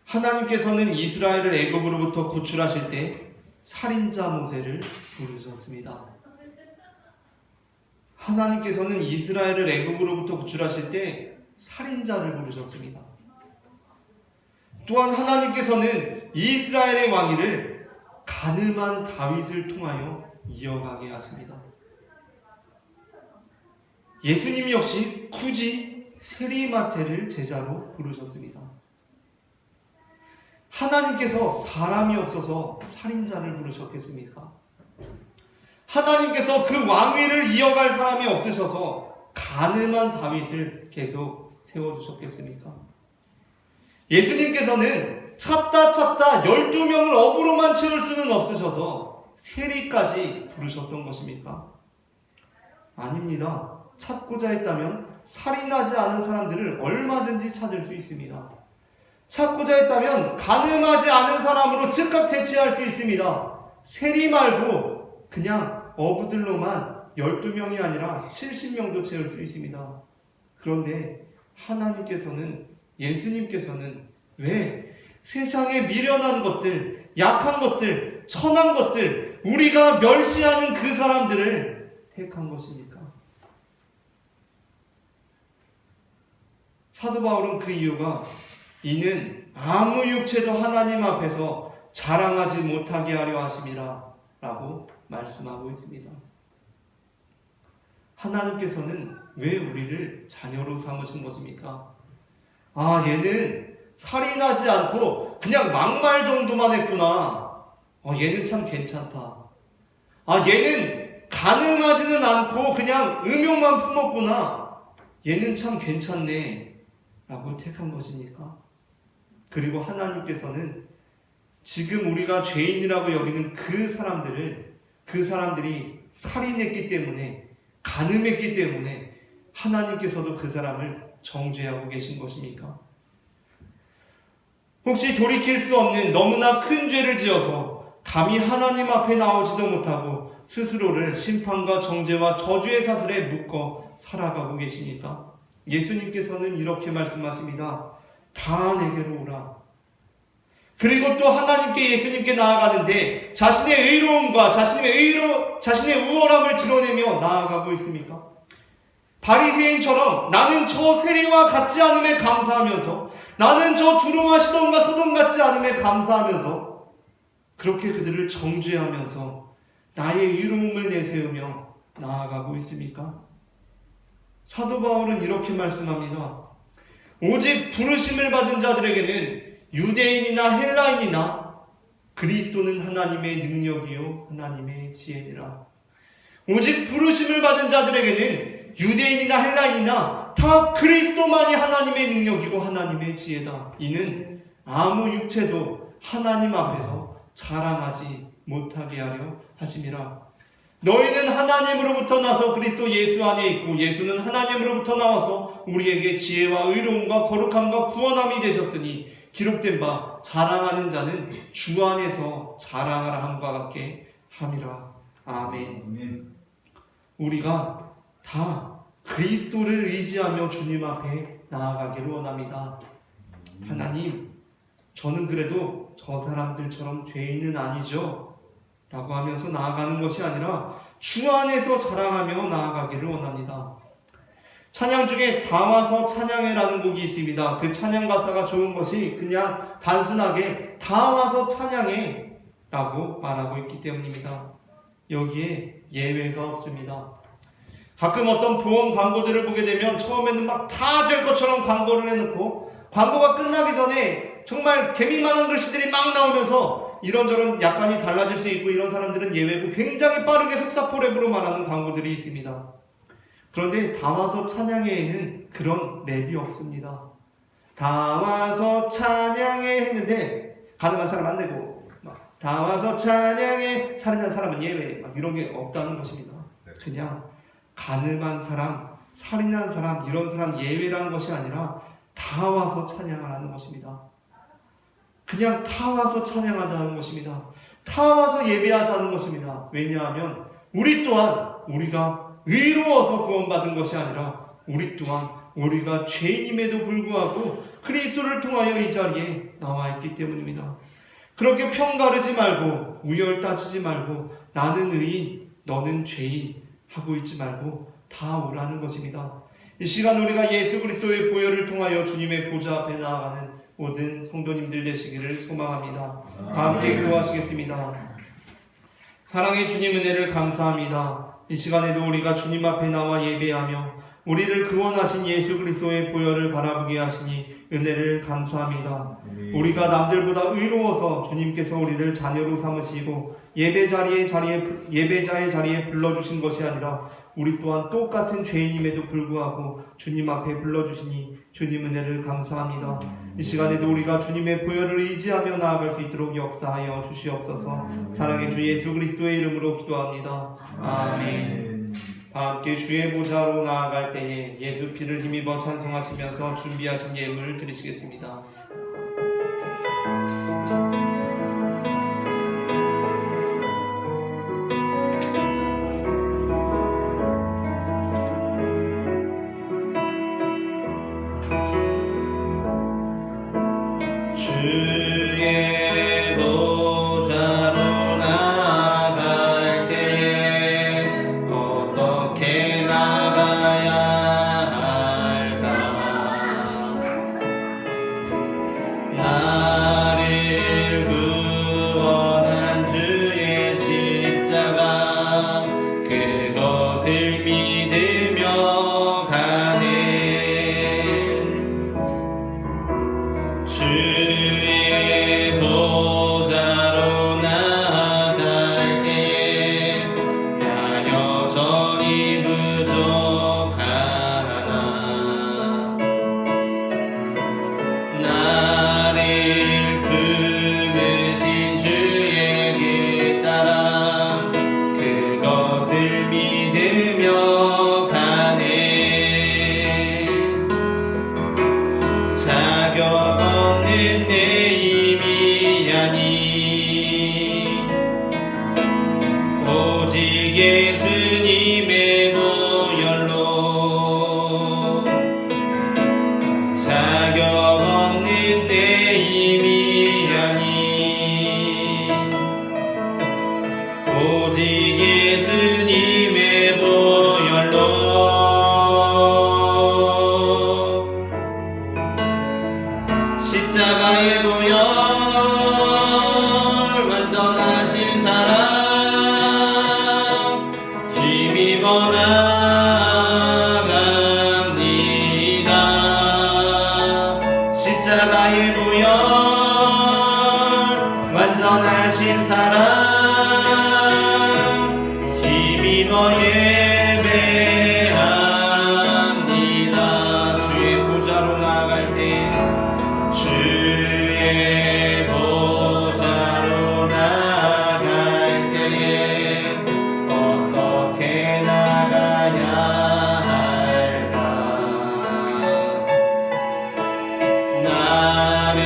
하나님께서는 이스라엘을 애굽으로부터 구출하실 때 살인자 모세를 부르셨습니다. 하나님께서는 이스라엘을 애굽으로부터 구출하실 때 살인자를 부르셨습니다. 또한 하나님께서는 이스라엘의 왕위를 가늠한 다윗을 통하여 이어가게 하십니다. 예수님 역시 굳이 세리마태를 제자로 부르셨습니다. 하나님께서 사람이 없어서 살인자를 부르셨겠습니까? 하나님께서 그 왕위를 이어갈 사람이 없으셔서 가늠한 다윗을 계속 세워두셨겠습니까? 예수님께서는 찾다 12명을 업으로만 채울 수는 없으셔서 세리까지 부르셨던 것입니까? 아닙니다. 찾고자 했다면 살인하지 않은 사람들을 얼마든지 찾을 수 있습니다. 찾고자 했다면 가늠하지 않은 사람으로 즉각 대체할 수 있습니다. 세리 말고 그냥 어부들로만 12명이 아니라 70명도 채울 수 있습니다. 그런데 하나님께서는, 예수님께서는 왜 세상에 미련한 것들, 약한 것들, 천한 것들, 우리가 멸시하는 그 사람들을 택한 것입니까? 사도 바울은 그 이유가 이는 아무 육체도 하나님 앞에서 자랑하지 못하게 하려 하심이라 라고 말씀하고 있습니다. 하나님께서는 왜 우리를 자녀로 삼으신 것입니까? 아, 얘는 살인하지 않고 그냥 막말 정도만 했구나. 얘는 참 괜찮다. 아, 얘는 가늠하지는 않고 그냥 음욕만 품었구나. 얘는 참 괜찮네. 라고 택한 것입니까? 그리고 하나님께서는 지금 우리가 죄인이라고 여기는 그 사람들이 살인했기 때문에, 간음했기 때문에 하나님께서도 그 사람을 정죄하고 계신 것입니까? 혹시 돌이킬 수 없는 너무나 큰 죄를 지어서 감히 하나님 앞에 나오지도 못하고 스스로를 심판과 정죄와 저주의 사슬에 묶어 살아가고 계십니까? 예수님께서는 이렇게 말씀하십니다. 다 내게로 오라. 그리고 또 하나님께, 예수님께 나아가는데 자신의 의로움과 자신의 우월함을 드러내며 나아가고 있습니까? 바리새인처럼 나는 저 세리와 같지 않음에 감사하면서, 나는 저 두루마 시돈과 소돔 같지 않음에 감사하면서 그렇게 그들을 정죄하면서 나의 의로움을 내세우며 나아가고 있습니까? 사도 바울은 이렇게 말씀합니다. 오직 부르심을 받은 자들에게는 유대인이나 헬라인이나 그리스도는 하나님의 능력이요 하나님의 지혜니라. 오직 부르심을 받은 자들에게는 유대인이나 헬라인이나 다 그리스도만이 하나님의 능력이고 하나님의 지혜다. 이는 아무 육체도 하나님 앞에서 자랑하지 못하게 하려 하심이라. 너희는 하나님으로부터 나서 그리스도 예수 안에 있고 예수는 하나님으로부터 나와서 우리에게 지혜와 의로움과 거룩함과 구원함이 되셨으니 기록된 바 자랑하는 자는 주 안에서 자랑하라 함과 같게 함이라. 아멘. 우리가 다 그리스도를 의지하며 주님 앞에 나아가기를 원합니다. 하나님, 저는 그래도 저 사람들처럼 죄인은 아니죠 라고 하면서 나아가는 것이 아니라 주 안에서 자랑하며 나아가기를 원합니다. 찬양 중에 다 와서 찬양해라는 곡이 있습니다. 그 찬양 가사가 좋은 것이 그냥 단순하게 다 와서 찬양해 라고 말하고 있기 때문입니다. 여기에 예외가 없습니다. 가끔 어떤 보험 광고들을 보게 되면 처음에는 막 다 될 것처럼 광고를 해놓고 광고가 끝나기 전에 정말 개미만한 글씨들이 막 나오면서 이런저런 약관이 달라질 수 있고 이런 사람들은 예외고 굉장히 빠르게 속사포 랩으로 말하는 광고들이 있습니다. 그런데 다 와서 찬양해에는 그런 랩이 없습니다. 다 와서 찬양해 했는데 가늠한 사람 안 되고 막 다 와서 찬양해 살인한 사람은 예외 막 이런 게 없다는 것입니다. 그냥 가늠한 사람, 살인한 사람 이런 사람 예외라는 것이 아니라 다 와서 찬양하라는 것입니다. 그냥 다 와서 찬양하자는 것입니다. 다 와서 예배하자는 것입니다. 왜냐하면 우리 또한 우리가 의로워서 구원받은 것이 아니라 우리 또한 우리가 죄인임에도 불구하고 그리스도를 통하여 이 자리에 나와 있기 때문입니다. 그렇게 편가르지 말고 우열 따지지 말고 나는 의인 너는 죄인 하고 있지 말고 다 오라는 것입니다. 이 시간 우리가 예수 그리스도의 보혈을 통하여 주님의 보좌 앞에 나아가는 모든 성도님들 되시기를 소망합니다. 다 함께 기도하시겠습니다. 사랑의 주님 은혜를 감사합니다. 이 시간에도 우리가 주님 앞에 나와 예배하며 우리를 구원하신 예수 그리스도의 보혈을 바라보게 하시니 은혜를 감사합니다. 우리가 남들보다 의로워서 주님께서 우리를 자녀로 삼으시고 예배자의 자리에 불러주신 것이 아니라 우리 또한 똑같은 죄인임에도 불구하고 주님 앞에 불러주시니 주님 은혜를 감사합니다. 이 시간에도 우리가 주님의 보혈을 의지하며 나아갈 수 있도록 역사하여 주시옵소서. 사랑의 주 예수 그리스도의 이름으로 기도합니다. 아멘. 다 함께 주의 보좌로 나아갈 때에 예수 피를 힘입어 찬송하시면서 준비하신 예물을 드리시겠습니다. 주의 보좌로 나아갈 때에 어떻게 나가야 할까? 나를 구원한 주의 십자가 그것을 믿으며 가네. 주의 보좌로 나아갈 때에 나 여전히 부족하나. 나를 품으신 주의 그 사랑 그것을 믿으며 가네. 자격 없는 내 힘이 아니 오직 예수님의 보혈로 자격 없는 내 힘이 아니 오직 예수님의 보혈로 십자가의 보혈 완전하신 사랑 힘입어 나갑니다. 십자가의 보혈 완전하신 사랑 힘입어 예배합니다. 주의 보좌로 나아갈 때 주의 보좌로 나아갈 때에 어떻게 나가야 할까? 나를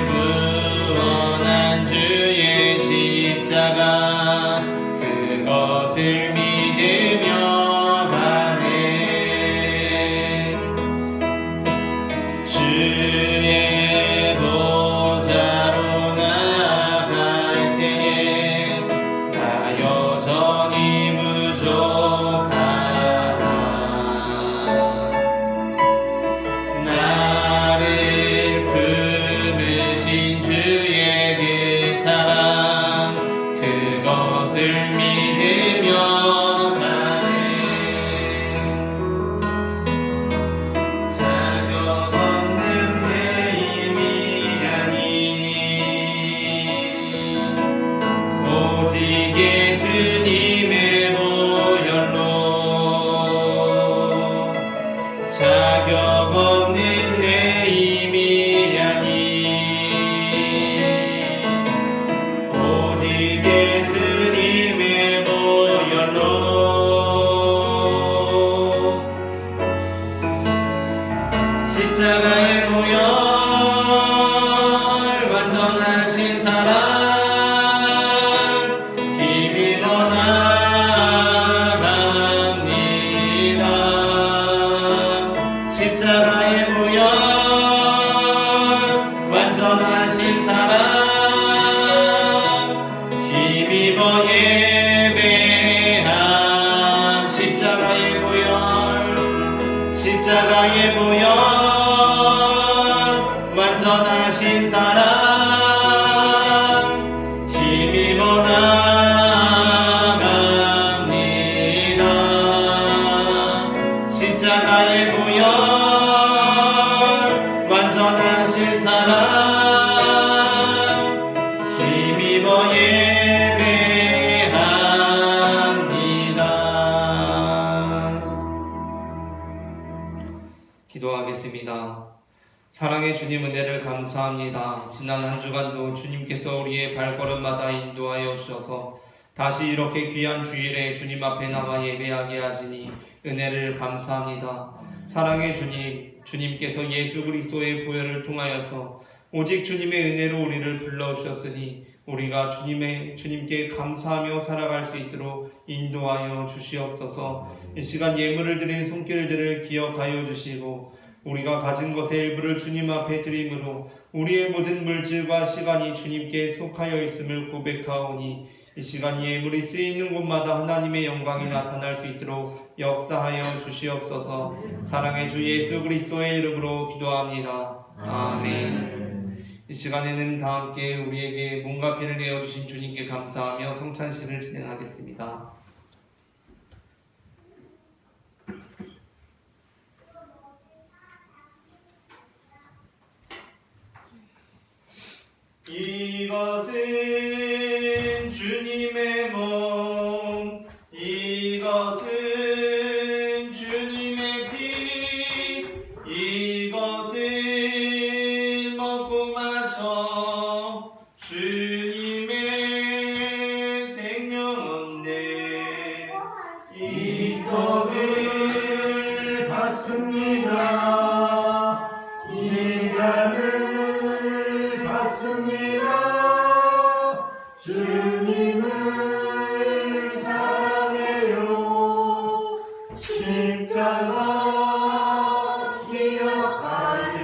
구원한 주의 십자가 그것을 믿으며 가네. 주의 보좌로 나아갈 때에 나 여전히 부족하나. 나를 품으신 주의 그 사랑 그것을 믿으며 십자가의 보혈 완전하신 사랑 힘입어 나갑니다. 십자가의 보혈 완전하신 사랑 힘입어 예배합니다. 기도하겠습니다. 사랑의 주님 은혜를 감사합니다. 지난 한 주간도 주님께서 우리의 발걸음마다 인도하여 주셔서 다시 이렇게 귀한 주일에 주님 앞에 나와 예배하게 하시니 은혜를 감사합니다. 사랑의 주님, 주님께서 예수 그리스도의 보혈을 통하여서 오직 주님의 은혜로 우리를 불러주셨으니 우리가 주님께 감사하며 살아갈 수 있도록 인도하여 주시옵소서. 이 시간 예물을 드린 손길들을 기억하여 주시고 우리가 가진 것의 일부를 주님 앞에 드림으로 우리의 모든 물질과 시간이 주님께 속하여 있음을 고백하오니 이 시간 예물이 쓰이는 곳마다 하나님의 영광이 나타날 수 있도록 역사하여 주시옵소서. 사랑의 주 예수 그리스도의 이름으로 기도합니다. 아멘. 이 시간에는 다 함께 우리에게 몸과 피를 내어주신 주님께 감사하며 성찬식을 진행하겠습니다. 이것은 주님의 몸, 이것은 주님의 피, 이것은 먹고 마셔 주님의 생명 얻네. 이 떡을 받습니다. 이 잔을 받습니다. 주님을 사랑해요. 십자가 기억하리.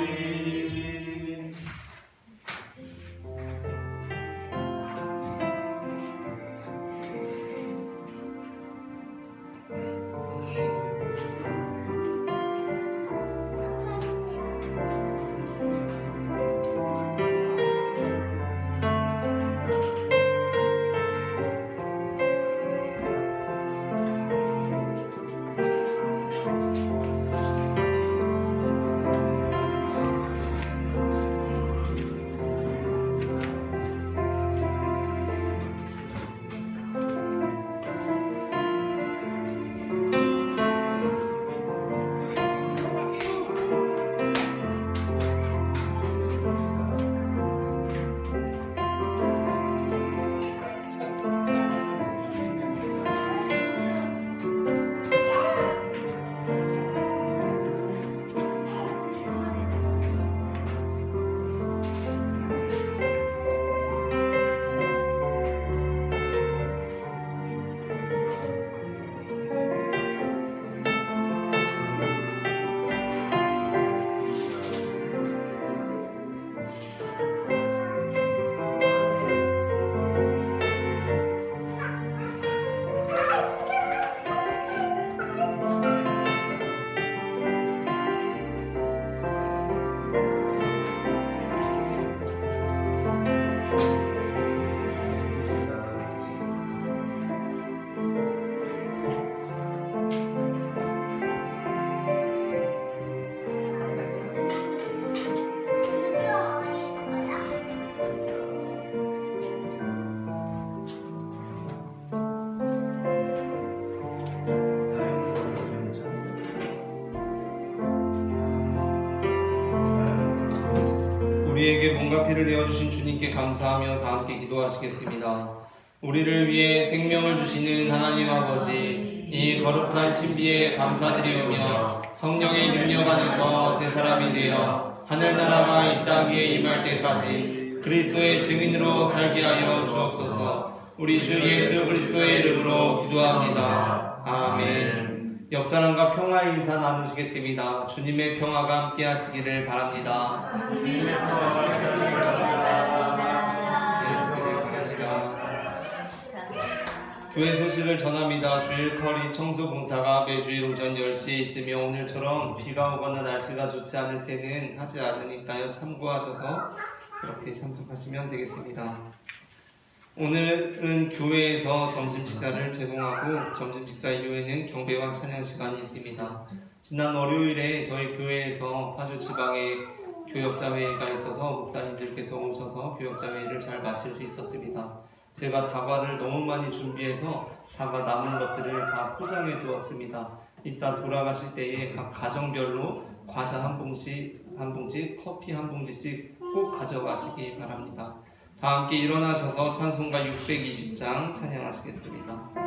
우리에게 몸과 피를 내어주신 주님께 감사하며 다 함께 기도하시겠습니다. 우리를 위해 생명을 주시는 하나님 아버지, 이 거룩한 신비에 감사드리오며 성령의 능력 안에서 새 사람이 되어 하늘나라가 이 땅 위에 임할 때까지 그리스도의 증인으로 살게 하여 주옵소서. 우리 주 예수 그리스도의 이름으로 기도합니다. 아멘. 옆 사람과 평화의 인사 나누시겠습니다. 주님의 평화가 함께 하시기를 바랍니다. 주님의 평화가 함께 하시기를 바랍니다. 예수님의 평화가 교회 소식을 전합니다. 주일 커리 청소 봉사가 매주일 오전 10시에 있으며 오늘처럼 비가 오거나 날씨가 좋지 않을 때는 하지 않으니까요. 참고하셔서 그렇게 참석하시면 되겠습니다. 오늘은 교회에서 점심 식사를 제공하고 점심 식사 이후에는 경배와 찬양 시간이 있습니다. 지난 월요일에 저희 교회에서 파주 지방에 교역자 회의가 있어서 목사님들께서 오셔서 교역자 회의를 잘 마칠 수 있었습니다. 제가 다과를 너무 많이 준비해서 다과 남은 것들을 다 포장해 두었습니다. 이따 돌아가실 때에 각 가정별로 과자 한 봉지, 커피 한 봉지씩 꼭 가져가시기 바랍니다. 다 함께 일어나셔서 찬송가 620장 찬양하시겠습니다.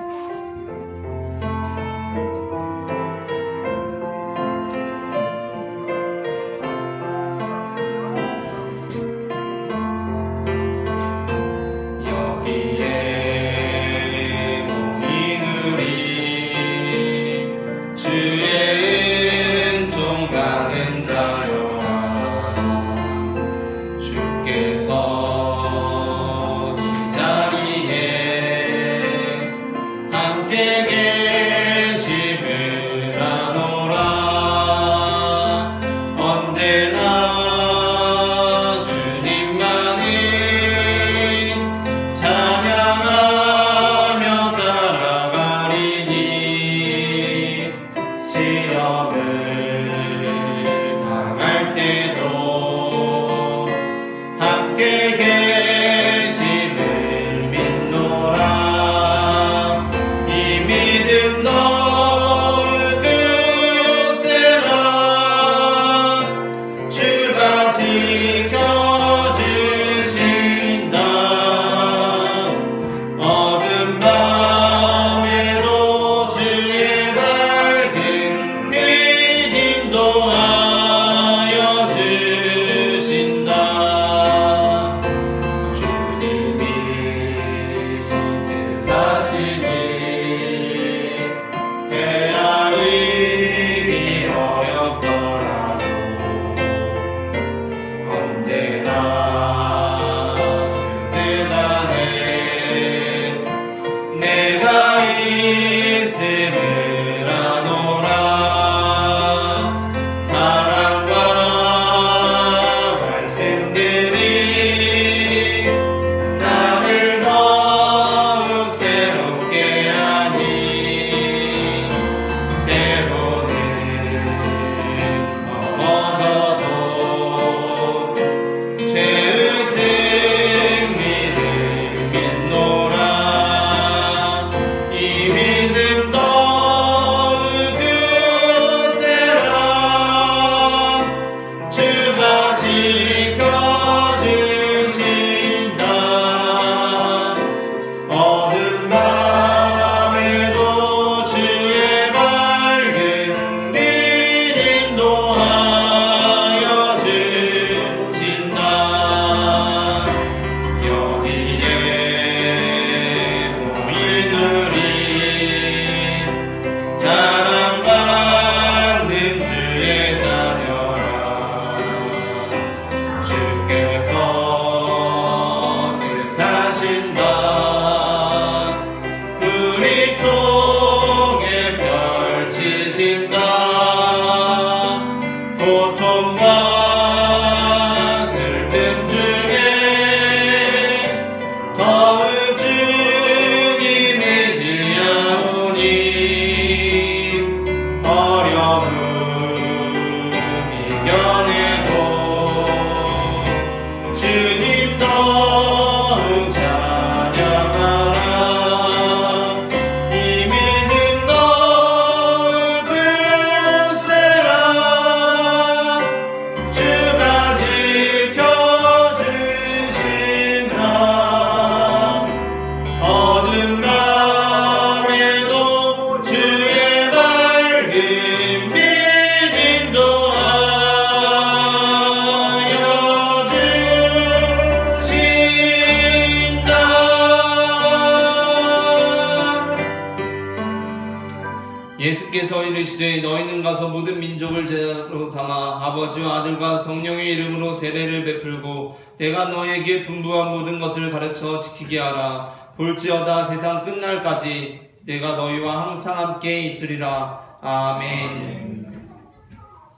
예수께서 이르시되 너희는 가서 모든 민족을 제자로 삼아 아버지와 아들과 성령의 이름으로 세례를 베풀고 내가 너희에게 분부한 모든 것을 가르쳐 지키게 하라. 볼지어다 세상 끝날까지 내가 너희와 항상 함께 있으리라. 아멘.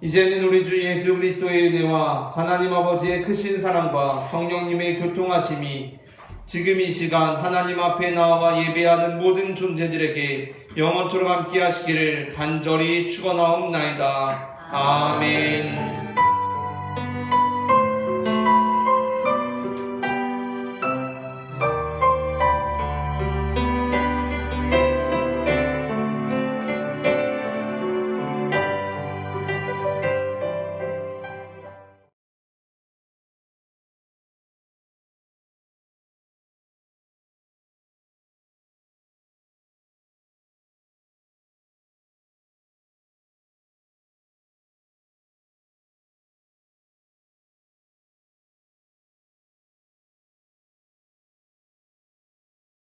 이제는 우리 주 예수 그리스도의 은혜와 하나님 아버지의 크신 사랑과 성령님의 교통하심이 지금 이 시간 하나님 앞에 나와 예배하는 모든 존재들에게 영원토록 함께 하시기를 간절히 축원하옵나이다. 아멘.